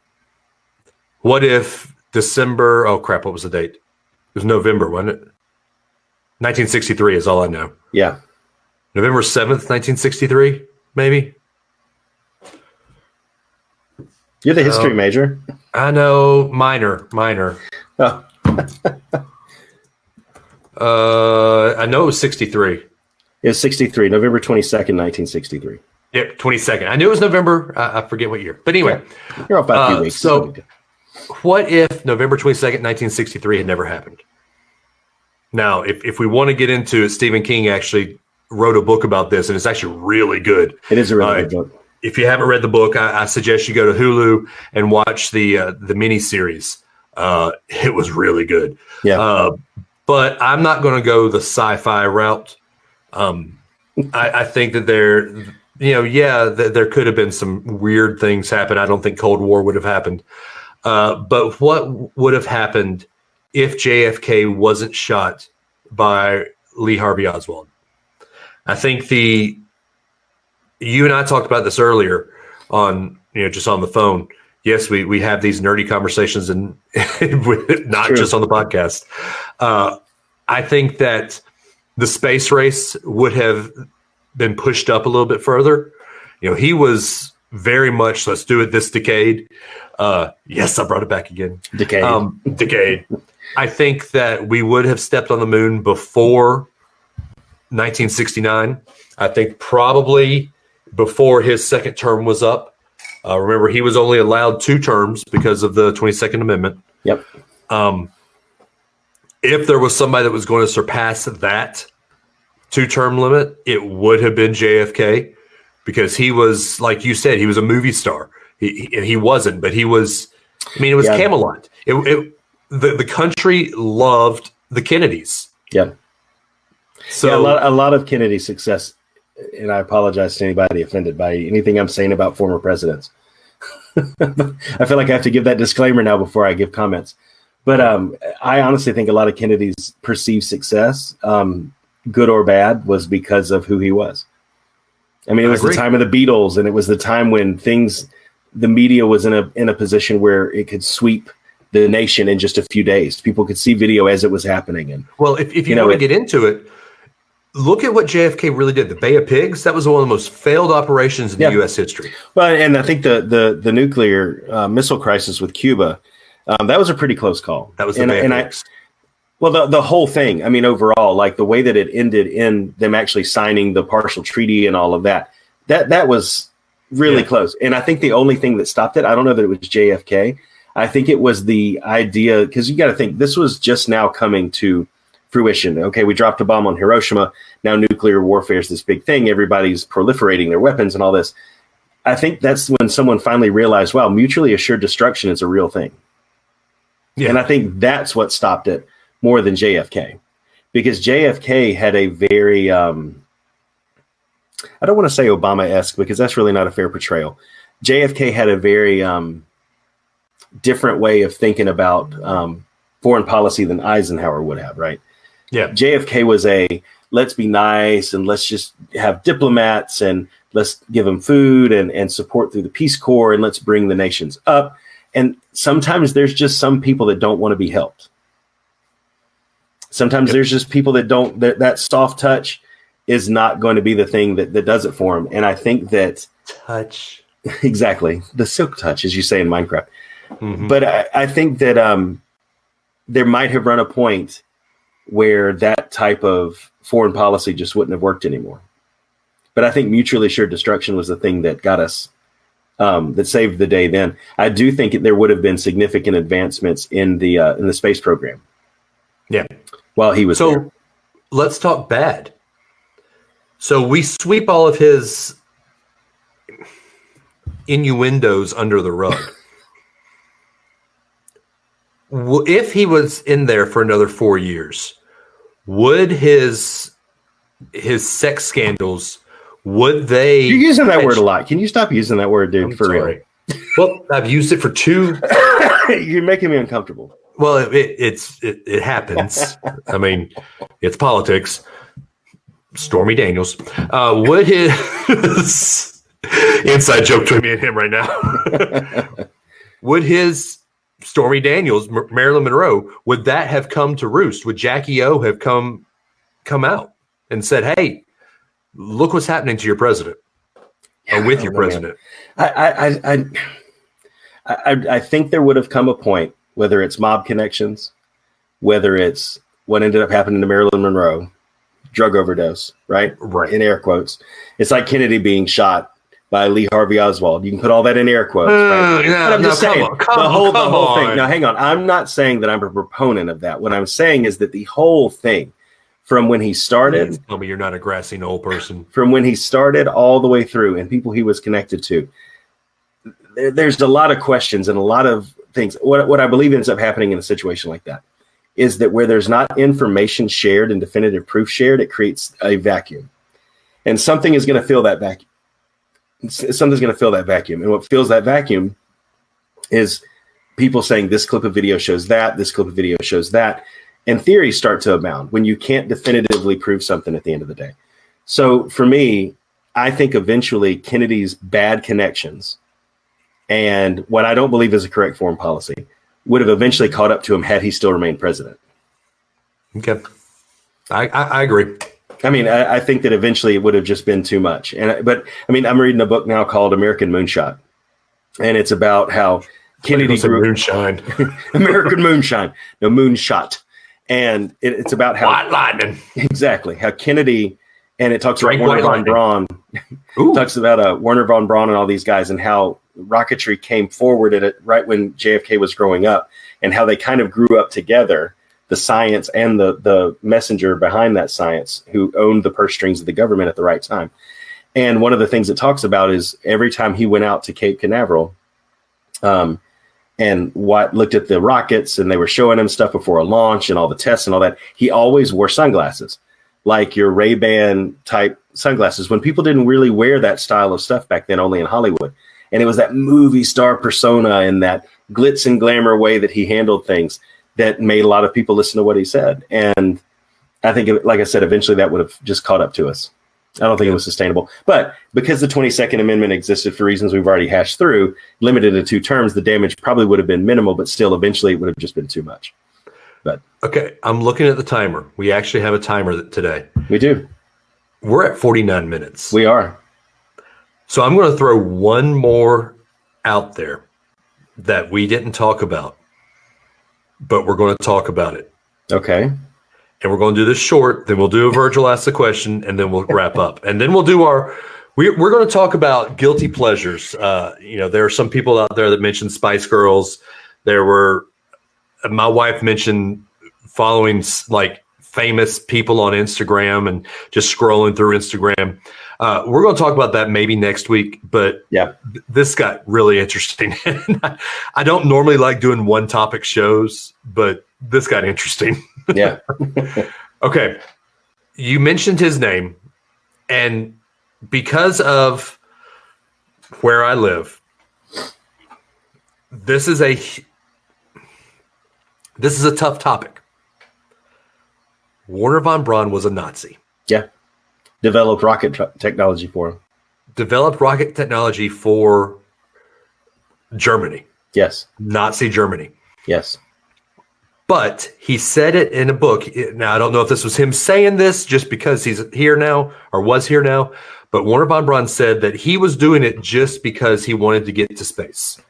What if December? Oh crap! What was the date? It was November, wasn't it? 1963 is all I know. Yeah. November 7th, 1963, maybe? You're the history major. I know. Minor. Oh. I know it was 63. It was 63, November 22nd, 1963. Yep, 22nd. I knew it was November. I forget what year. But anyway. Yeah. You're off by a few weeks. So what if November 22nd, 1963 had never happened? Now, if we want to get into it, Stephen King actually wrote a book about this, and it's actually really good. It is a really good book. If you haven't read the book, I suggest you go to Hulu and watch the miniseries. It was really good. Yeah. But I'm not going to go the sci-fi route. I think that there could have been some weird things happen. I don't think Cold War would have happened. But what would have happened if JFK wasn't shot by Lee Harvey Oswald? I think you and I talked about this earlier on, just on the phone. Yes, we have these nerdy conversations and not just on the podcast. I think that the space race would have been pushed up a little bit further. He was very much, let's do it this decade. Yes, I brought it back again. Decade. I think that we would have stepped on the moon before 1969. I think probably before his second term was up. Remember, he was only allowed 2 terms because of the 22nd Amendment. Yep. If there was somebody that was going to surpass that 2-term limit, it would have been JFK because he was, like you said, he was a movie star. He wasn't, but he was. I mean, it was Camelot. The country loved the Kennedys. Yeah. So a lot of Kennedy's success, and I apologize to anybody offended by anything I'm saying about former presidents. I feel like I have to give that disclaimer now before I give comments. But I honestly think a lot of Kennedy's perceived success, good or bad, was because of who he was. I mean, it was the time of the Beatles, and it was the time when the media was in a position where it could sweep the nation in just a few days. People could see video as it was happening. And well, if you want to get into it, look at what JFK really did. The Bay of Pigs, that was one of the most failed operations in U.S. history. Well, and I think the nuclear missile crisis with Cuba, that was a pretty close call. That was the Bay of Pigs. Well, the whole thing, I mean, overall, like the way that it ended in them actually signing the partial treaty and all of that was really close. And I think the only thing that stopped it, I don't know that it was JFK. I think it was the idea, because you got to think this was just now coming to fruition. Okay, we dropped a bomb on Hiroshima. Now nuclear warfare is this big thing. Everybody's proliferating their weapons and all this. I think that's when someone finally realized, wow, mutually assured destruction is a real thing. Yeah. And I think that's what stopped it more than JFK. Because JFK had a very, I don't want to say Obama-esque because that's really not a fair portrayal. JFK had a very different way of thinking about foreign policy than Eisenhower would have, right? Yeah, JFK was let's be nice and let's just have diplomats and let's give them food and support through the Peace Corps and let's bring the nations up. And sometimes there's just some people that don't want to be helped. Sometimes there's just people that don't, that soft touch is not going to be the thing that does it for them. And I think that touch, exactly, the silk touch, as you say in Minecraft. Mm-hmm. But I think that there might have run a point where that type of foreign policy just wouldn't have worked anymore. But I think mutually assured destruction was the thing that got us, that saved the day then. I do think there would have been significant advancements in the space program. Yeah. While he was there. Let's talk bad. So we sweep all of his innuendos under the rug. If he was in there for another 4 years, would his sex scandals, would they... You're using that word a lot. Can you stop using that word, dude? Real. Well, I've used it for 2... You're making me uncomfortable. Well, it happens. I mean, it's politics. Stormy Daniels. Would his... Inside joke between me and him right now. Would his... Stormy Daniels, Marilyn Monroe, would that have come to roost? Would Jackie O have come out and said, "Hey, look what's happening to your president, or with your president"? I think there would have come a point, whether it's mob connections, whether it's what ended up happening to Marilyn Monroe, drug overdose, right? Right. In air quotes. It's like Kennedy being shot by Lee Harvey Oswald. You can put all that in air quotes. Right? But I'm just saying the whole thing. Now, hang on. I'm not saying that I'm a proponent of that. What I'm saying is that the whole thing, from when he started, tell me you're not a grassy knoll person. From when he started all the way through, and people he was connected to, there's a lot of questions and a lot of things. What I believe ends up happening in a situation like that is that where there's not information shared and definitive proof shared, it creates a vacuum, and something is going to fill that vacuum. Something's going to fill that vacuum. And what fills that vacuum is people saying this clip of video shows that, this clip of video shows that, and theories start to abound when you can't definitively prove something at the end of the day. So for me, I think eventually Kennedy's bad connections and what I don't believe is a correct foreign policy would have eventually caught up to him had he still remained president. Okay. I agree. I mean, I think that eventually it would have just been too much. But I mean, I'm reading a book now called American Moonshot, and it's about how Kennedy grew moonshine, American Moonshine, no Moonshot, and it's about how White Lightning, exactly how Kennedy, and it talks about Werner von Braun, talks about Werner von Braun and all these guys, and how rocketry came forward at it right when JFK was growing up, and how they kind of grew up together. The science and the messenger behind that science who owned the purse strings of the government at the right time. And one of the things it talks about is every time he went out to Cape Canaveral and looked at the rockets and they were showing him stuff before a launch and all the tests and all that, he always wore sunglasses, like your Ray-Ban type sunglasses, when people didn't really wear that style of stuff back then, only in Hollywood. And it was that movie star persona and that glitz and glamour way that he handled things that made a lot of people listen to what he said. And I think, like I said, eventually that would have just caught up to us. I don't think it was sustainable. But because the 22nd Amendment existed for reasons we've already hashed through, limited to 2 terms, the damage probably would have been minimal, but still eventually it would have just been too much. But okay, I'm looking at the timer. We actually have a timer today. We do. we're at 49 minutes. We are. So I'm going to throw one more out there that we didn't talk about, but we're going to talk about it. Okay. And we're going to do this short. Then we'll do a Virgil Asks the Question, and then we'll wrap up. And then we'll do we're going to talk about guilty pleasures. There are some people out there that mentioned Spice Girls. My wife mentioned following like famous people on Instagram and just scrolling through Instagram. We're going to talk about that maybe next week, but this got really interesting. I don't normally like doing one topic shows, but this got interesting. Yeah. Okay. You mentioned his name, and because of where I live, this is a tough topic. Wernher von Braun was a Nazi. Yeah. Developed rocket technology for him. Developed rocket technology for Germany. Yes. Nazi Germany. Yes. But he said it in a book. Now, I don't know if this was him saying this just because he's here now or was here now, but Wernher von Braun said that he was doing it just because he wanted to get to space.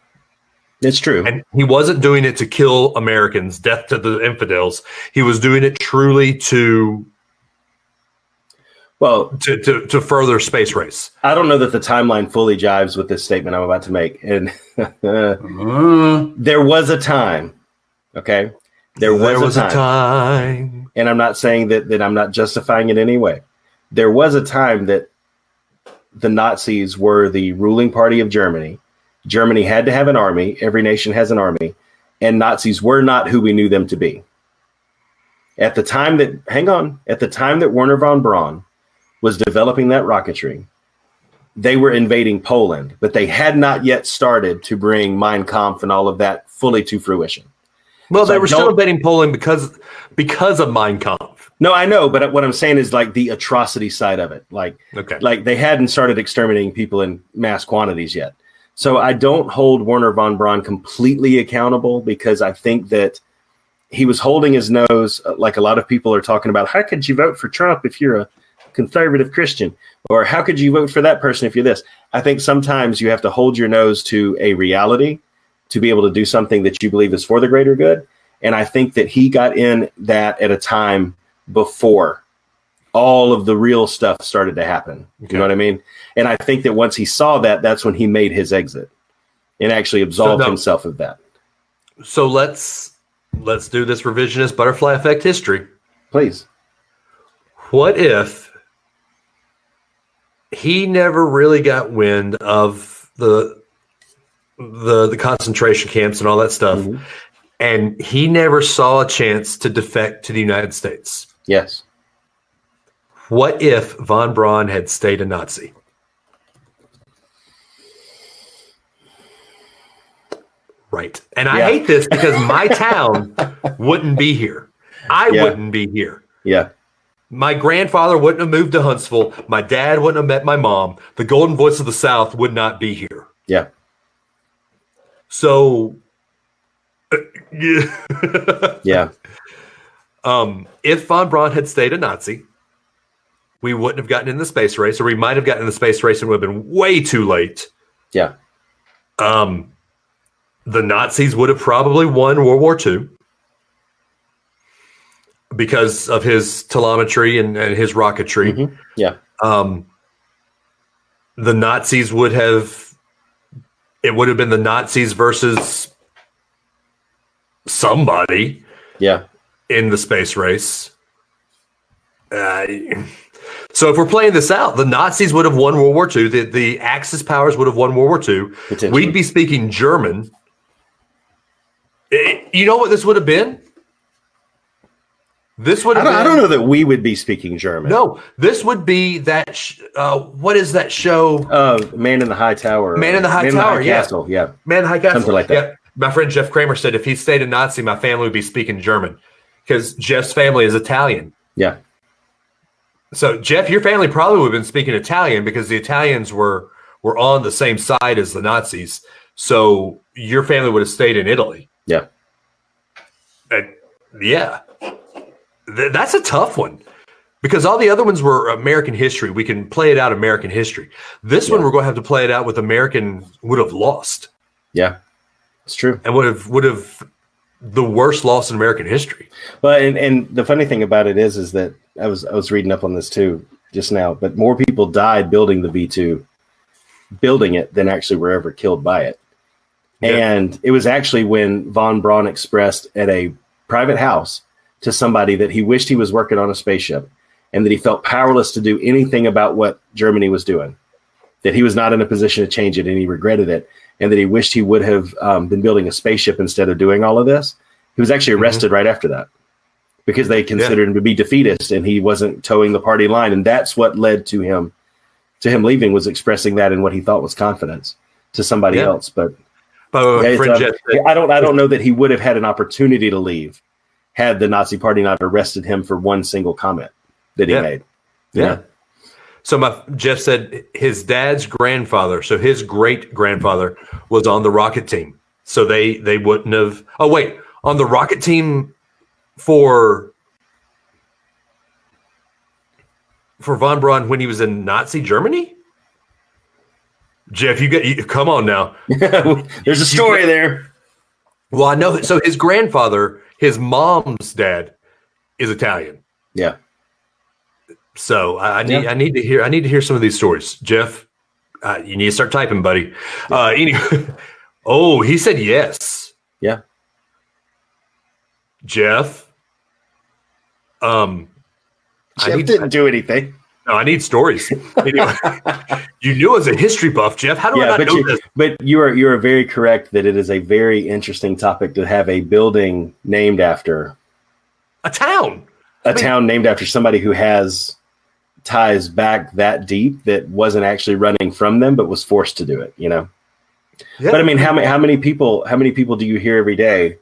It's true. And he wasn't doing it to kill Americans, death to the infidels. He was doing it truly to further space race. I don't know that the timeline fully jives with this statement I'm about to make. And there was a time, okay? There was a time. And I'm not saying that I'm not justifying it anyway. There was a time that the Nazis were the ruling party of Germany. Germany had to have an army. Every nation has an army. And Nazis were not who we knew them to be. At the time that Wernher von Braun was developing that rocketry, they were invading Poland, but they had not yet started to bring Mein Kampf and all of that fully to fruition. Well, they were still invading Poland because of Mein Kampf. No, I know, but what I'm saying is like the atrocity side of it. Like they hadn't started exterminating people in mass quantities yet. So I don't hold Wernher von Braun completely accountable, because I think that he was holding his nose, like a lot of people are talking about. How could you vote for Trump if you're a conservative Christian? Or how could you vote for that person if you're this? I think sometimes you have to hold your nose to a reality to be able to do something that you believe is for the greater good. And I think that he got in that at a time before all of the real stuff started to happen. Okay. You know what I mean? And I think that once he saw that, that's when he made his exit and actually absolved himself of that. So let's do this revisionist butterfly effect history. Please. What if he never really got wind of the concentration camps and all that stuff, mm-hmm. and he never saw a chance to defect to the United States? Yes. What if von Braun had stayed a Nazi? Right. And I hate this because my town wouldn't be here. I wouldn't be here. Yeah. My grandfather wouldn't have moved to Huntsville. My dad wouldn't have met my mom. The golden voice of the South would not be here. Yeah. So, yeah. If von Braun had stayed a Nazi, we wouldn't have gotten in the space race, or we might have gotten in the space race and would have been way too late. Yeah. The Nazis would have probably won World War II because of his telemetry and his rocketry. Mm-hmm. Yeah. The Nazis would have been the Nazis versus somebody. Yeah. In the space race. So if we're playing this out, the Nazis would have won World War II. The Axis powers would have won World War II. We'd be speaking German. You know what this would have been? This would have I don't know that we would be speaking German. No, this would be that. What is that show? Man in the High Tower. Man in the High Tower. Yeah. Castle. Yeah. Man in the High Castle. Something like that. Yeah. My friend Jeff Kramer said if he stayed a Nazi, my family would be speaking German because Jeff's family is Italian. Yeah. So, Jeff, your family probably would have been speaking Italian because the Italians were on the same side as the Nazis. So, your family would have stayed in Italy. Yeah. Yeah. That's a tough one. Because all the other ones were American history. We can play it out American history. This one, we're going to have to play it out with American would have lost. Yeah, it's true. And would have the worst loss in American history. Well, and the funny thing about it is that I was reading up on this too just now, but more people died building the V2, building it, than actually were ever killed by it. Yeah. And it was actually when von Braun expressed at a private house to somebody that he wished he was working on a spaceship and that he felt powerless to do anything about what Germany was doing, that he was not in a position to change it and he regretted it, and that he wished he would have been building a spaceship instead of doing all of this. He was actually arrested right after that because they considered him to be defeatist and he wasn't towing the party line. And that's what led to him leaving, was expressing that in what he thought was confidence to somebody else. But I don't know that he would have had an opportunity to leave had the Nazi party not arrested him for one single comment that he made. Yeah. So Jeff said his dad's grandfather, so his great grandfather, was on the rocket team. So they wouldn't have. Oh wait, on the rocket team for von Braun when he was in Nazi Germany. Jeff, you come on now. There's a story there. Well, I know. So his grandfather, his mom's dad, is Italian. Yeah. So I need to hear some of these stories, Jeff. You need to start typing, buddy. Anyway, he said yes. Yeah. Jeff. Jeff didn't do anything. No, I need stories. Anyway, you knew as a history buff, Jeff. How do I not know this? But you are very correct that it is a very interesting topic to have a building named after a town. Town named after somebody who has ties back that deep that wasn't actually running from them, but was forced to do it, Yeah. But I mean, how many people do you hear every day,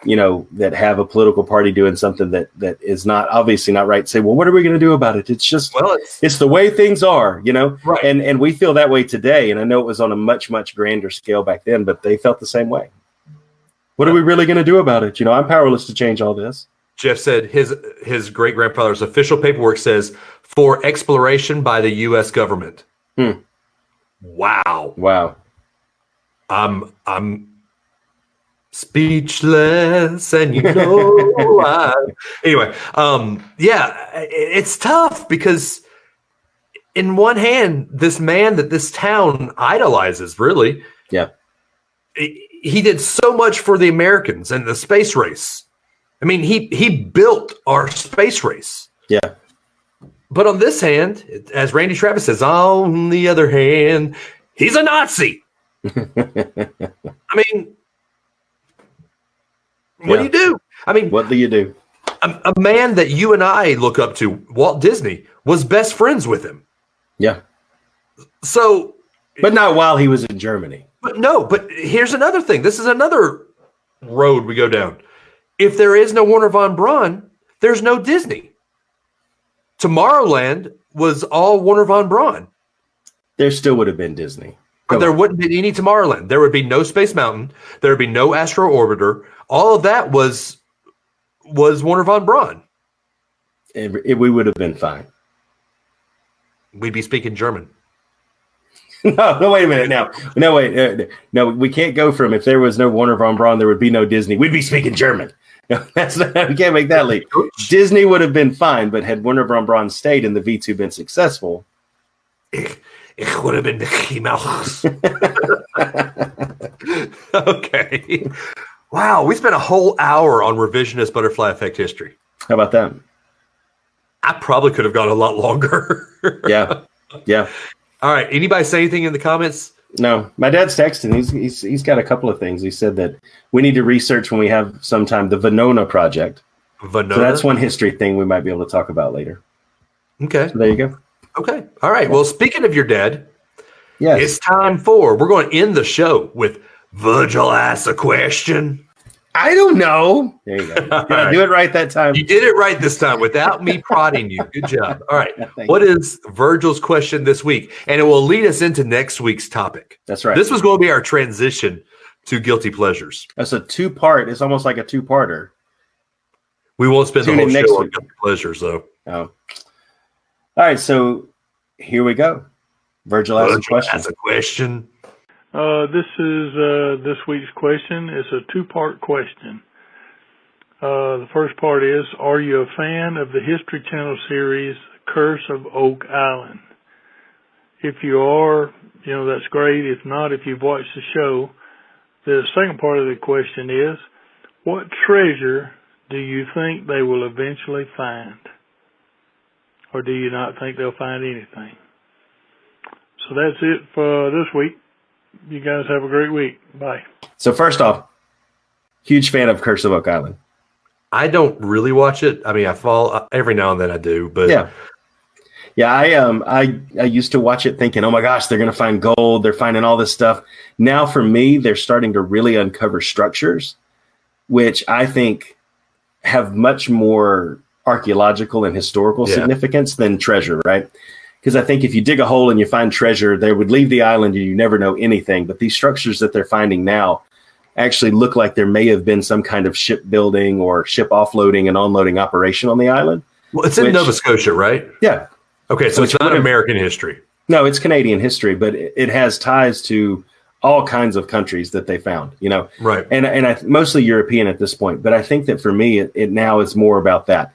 that have a political party doing something that is not obviously not right? Say, well, what are we going to do about it? It's just, it's the way things are, Right. And we feel that way today. And I know it was on a much, much grander scale back then, but they felt the same way. What are we really going to do about it? I'm powerless to change all this. Jeff said his great grandfather's official paperwork says for exploration by the U.S. government. Wow. I'm speechless, and anyway. It's tough because in one hand, this man that this town idolizes, really, he did so much for the Americans and the space race. I mean, he built our space race. Yeah. But on this hand, as Randy Travis says, on the other hand, he's a Nazi. I mean, what do you do? I mean, what do you do? A man that you and I look up to, Walt Disney, was best friends with him. Yeah. So, but not while he was in Germany. But here's another thing. This is another road we go down. If there is no Werner von Braun, there's no Disney. Tomorrowland was all Werner von Braun. There still would have been Disney. There wouldn't be any Tomorrowland. There would be no Space Mountain. There would be no Astro Orbiter. All of that was Werner von Braun. We would have been fine. We'd be speaking German. No, wait a minute now. No, wait. No, we can't go from if there was no Werner von Braun, there would be no Disney. We'd be speaking German. No, we can't make that leap. Disney would have been fine, but had Werner von Braun stayed and the V2 been successful, it would have been Mickey Mouse. Okay. Wow, we spent a whole hour on revisionist butterfly effect history. How about that? I probably could have gone a lot longer. Yeah. All right. Anybody say anything in the comments? No. My dad's texting. He's got a couple of things. He said that we need to research when we have some time the Venona project. Venona? So that's one history thing we might be able to talk about later. Okay. So there you go. Okay. All right. Well, speaking of your dad, yes, it's time we're going to end the show with Virgil Asks a question. I don't know. There you go. Did I do it right that time? You did it right this time without me prodding you. Good job. All right. What is Virgil's question this week? And it will lead us into next week's topic. That's right. This was going to be our transition to guilty pleasures. That's a two-part. It's almost like a two-parter. We won't spend the whole show on guilty pleasures, though. Oh. All right, so here we go. Virgil asks a question. That's a question. This is this week's question. It's a two-part question. The first part is, are you a fan of the History Channel series Curse of Oak Island? If you are, that's great. If not, if you've watched the show. The second part of the question is, what treasure do you think they will eventually find? Or do you not think they'll find anything? So that's it for this week. You guys have a great week. Bye. So first off, huge fan of Curse of Oak Island. I don't really watch it. I mean, I fall every now and then I do, but yeah. I used to watch it thinking, oh my gosh, they're going to find gold. They're finding all this stuff. Now for me, they're starting to really uncover structures, which I think have much more archaeological and historical significance than treasure, right? Because I think if you dig a hole and you find treasure, they would leave the island and you never know anything. But these structures that they're finding now actually look like there may have been some kind of shipbuilding or ship offloading and unloading operation on the island. Well, it's in Nova Scotia, right? Yeah. Okay, so it's not American history. No, it's Canadian history, but it has ties to all kinds of countries that they found, Right. And mostly European at this point. But I think that for me, it now is more about that.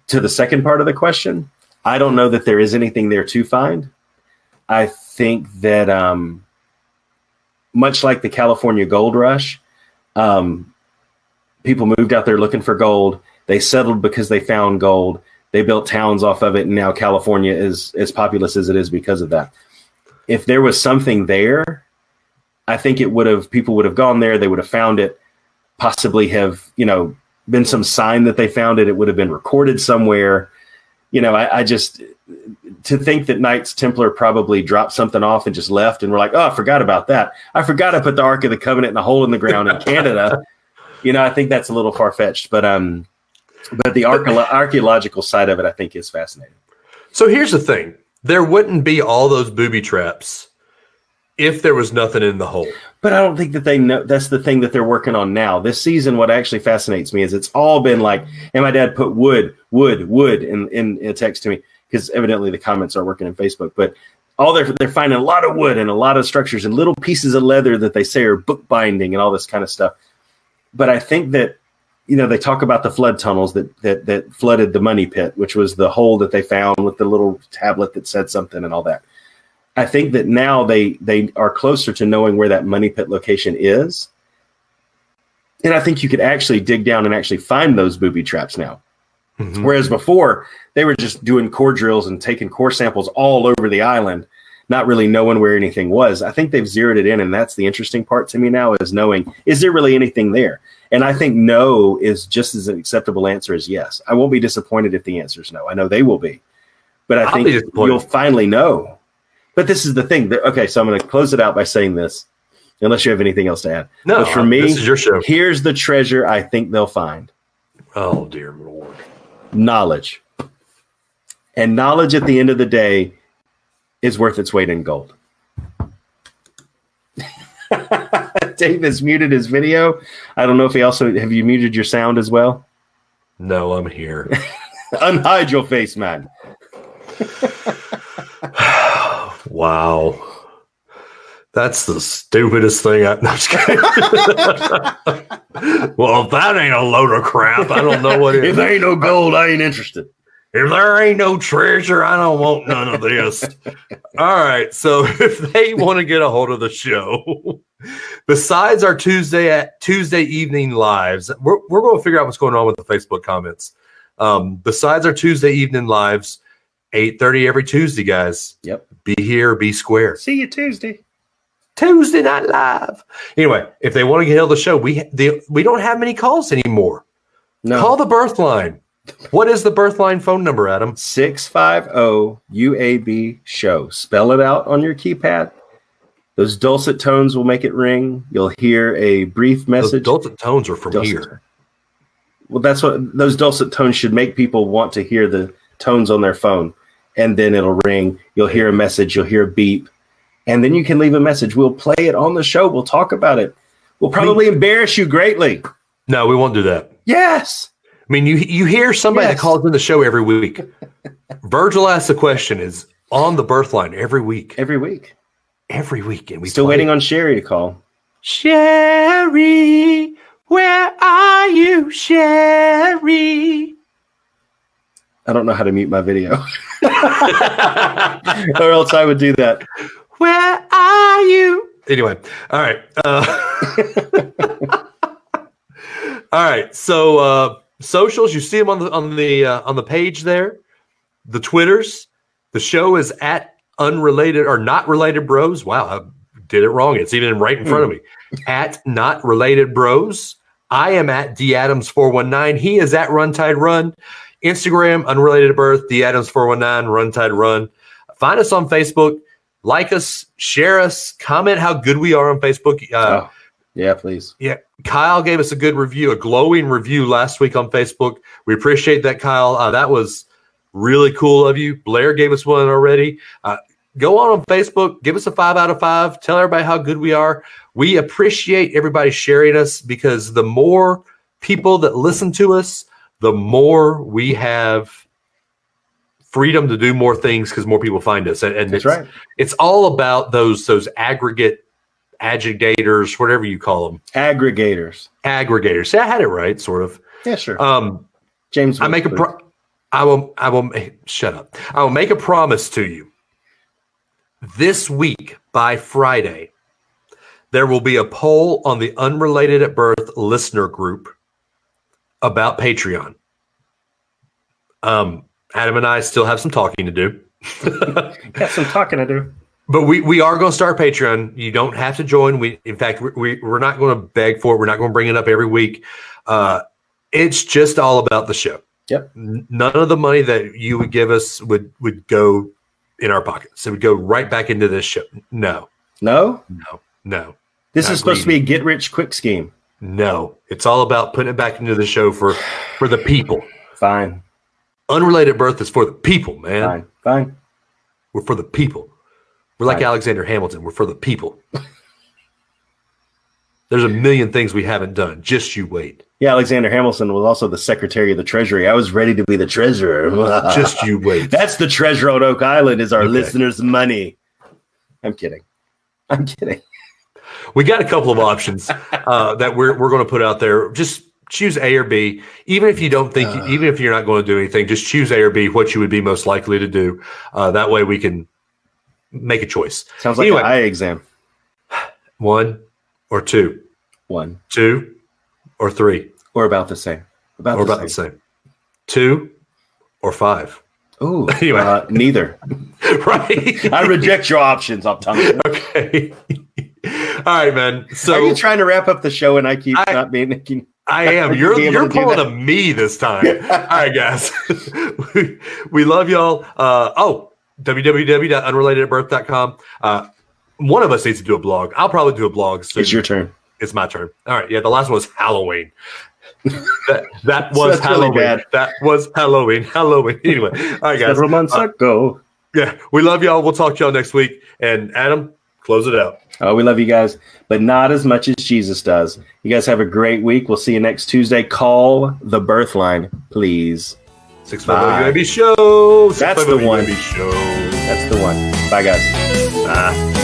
To the second part of the question, I don't know that there is anything there to find. I think that much like the California gold rush, people moved out there looking for gold. They settled because they found gold. They built towns off of it, and now California is as populous as it is because of that. If there was something there, I think people would have gone there. They would have found it, possibly have, been some sign that they found it. It would have been recorded somewhere. I just, to think that Knights Templar probably dropped something off and just left and we're like, oh, I forgot about that. I forgot I put the Ark of the Covenant in a hole in the ground in Canada. I think that's a little far-fetched, but the archaeological side of it, I think, is fascinating. So here's the thing. There wouldn't be all those booby traps if there was nothing in the hole. But I don't think that they know. That's the thing that they're working on now. This season, what actually fascinates me is it's all been like, and my dad put wood in a text to me because evidently the comments are working in Facebook. But they're finding a lot of wood and a lot of structures and little pieces of leather that they say are book binding and all this kind of stuff. But I think that, they talk about the flood tunnels that flooded the money pit, which was the hole that they found with the little tablet that said something and all that. I think that now they are closer to knowing where that money pit location is. And I think you could actually dig down and actually find those booby traps now. Mm-hmm. Whereas before, they were just doing core drills and taking core samples all over the island, not really knowing where anything was. I think they've zeroed it in, and that's the interesting part to me now, is knowing, is there really anything there? And I think no is just as an acceptable answer as yes. I won't be disappointed if the answer is no. I know they will be. But I think you'll finally know. But this is the thing. Okay, so I'm going to close it out by saying this, unless you have anything else to add. No, but for me, this is your show. Here's the treasure I think they'll find. Oh, dear Lord. Knowledge. And knowledge at the end of the day is worth its weight in gold. Dave has muted his video. I don't know if have you muted your sound as well? No, I'm here. Unhide your face, man. Wow. That's the stupidest thing. No, I'm just kidding. Well, if that ain't a load of crap, I don't know what it is. If there ain't no gold, I ain't interested. If there ain't no treasure, I don't want none of this. All right. So if they want to get a hold of the show, besides our Tuesday evening lives, we're going to figure out what's going on with the Facebook comments. Besides our Tuesday evening lives, 8:30 every Tuesday, guys. Yep. Be here, be square. See you Tuesday. Tuesday Night Live. Anyway, if they want to get hold of the show, we don't have many calls anymore. No. Call the birth line. What is the birth line phone number, Adam? 650-UAB show. Spell it out on your keypad. Those dulcet tones will make it ring. You'll hear a brief message. Those dulcet tones are from here. Well, that's what those dulcet tones should make people want to hear, the tones on their phone. And then it'll ring. You'll hear a message. You'll hear a beep. And then you can leave a message. We'll play it on the show. We'll talk about it. We'll probably embarrass you greatly. No, we won't do that. Yes. mean, you hear somebody that calls in the show every week. Virgil Asks a Question is on the birth line every week. Every week. Every week. And we still waiting on Sherry to call. Sherry, where are you, Sherry? I don't know how to mute my video. Or else I would do that. Where are you? Anyway, all right. All right. So socials, you see them on the page there. The Twitters. The show is at Unrelated or Not Related Bros. Wow, I did it wrong. It's even right in front of me. At Not Related Bros. I am at DAdams419. He is at Runtide Run. Instagram, Unrelated Birth, DAdams419, Runtide Run. Find us on Facebook. Like us, share us, comment how good we are on Facebook. Yeah, please. Yeah, Kyle gave us a good review, a glowing review last week on Facebook. We appreciate that, Kyle. That was really cool of you. Blair gave us one already. Go on Facebook, give us a 5 out of 5. Tell everybody how good we are. We appreciate everybody sharing us because the more people that listen to us, the more we have freedom to do more things because more people find us. And that's right. It's all about those aggregate aggregators, whatever you call them. Aggregators. See, I had it right, sort of. Yeah, sure. James, I will shut up. I will make a promise to you. This week by Friday, there will be a poll on the Unrelated at Birth listener group about Patreon. Adam and I still have some talking to do. Got some talking to do. But we are going to start Patreon. You don't have to join. In fact, we're not going to beg for it. We're not going to bring it up every week. It's just all about the show. Yep. None of the money that you would give us would go in our pockets. It would go right back into this show. No. This is supposed to be a get-rich-quick scheme. No. It's all about putting it back into the show for the people. Fine. Unrelated Birth is for the people, man. Fine. We're for the people. We're like Alexander Hamilton. We're for the people. There's a million things we haven't done. Just you wait. Yeah, Alexander Hamilton was also the Secretary of the Treasury. I was ready to be the treasurer. Just you wait. That's the treasure on Oak Island is our listeners' money. I'm kidding. We got a couple of options that we're going to put out there. Just choose A or B. Even if you don't think, even if you're not going to do anything, just choose A or B, what you would be most likely to do. That way we can make a choice. Sounds like an eye exam. 1 or 2. 1. 2 or 3. Or about the same. About the same. 2 or 5. Ooh, anyway. Neither. Right. I reject your options, Optometer. Okay. All right, man. So are you trying to wrap up the show and I keep not being? I am. You're pulling a me this time. All right, guys. we love y'all. www.unrelatedbirth.com. One of us needs to do a blog. I'll probably do a blog soon. It's your turn. It's my turn. All right. Yeah, the last one was Halloween. That was Halloween. Really bad. That was Halloween. Anyway. All right, guys. Several months ago. Yeah. We love y'all. We'll talk to y'all next week. And Adam, close it out. Oh, we love you guys, but not as much as Jesus does. You guys have a great week. We'll see you next Tuesday. Call the birth line, please. 650 UAB show. That's the one. Show. That's the one. Bye, guys. Bye.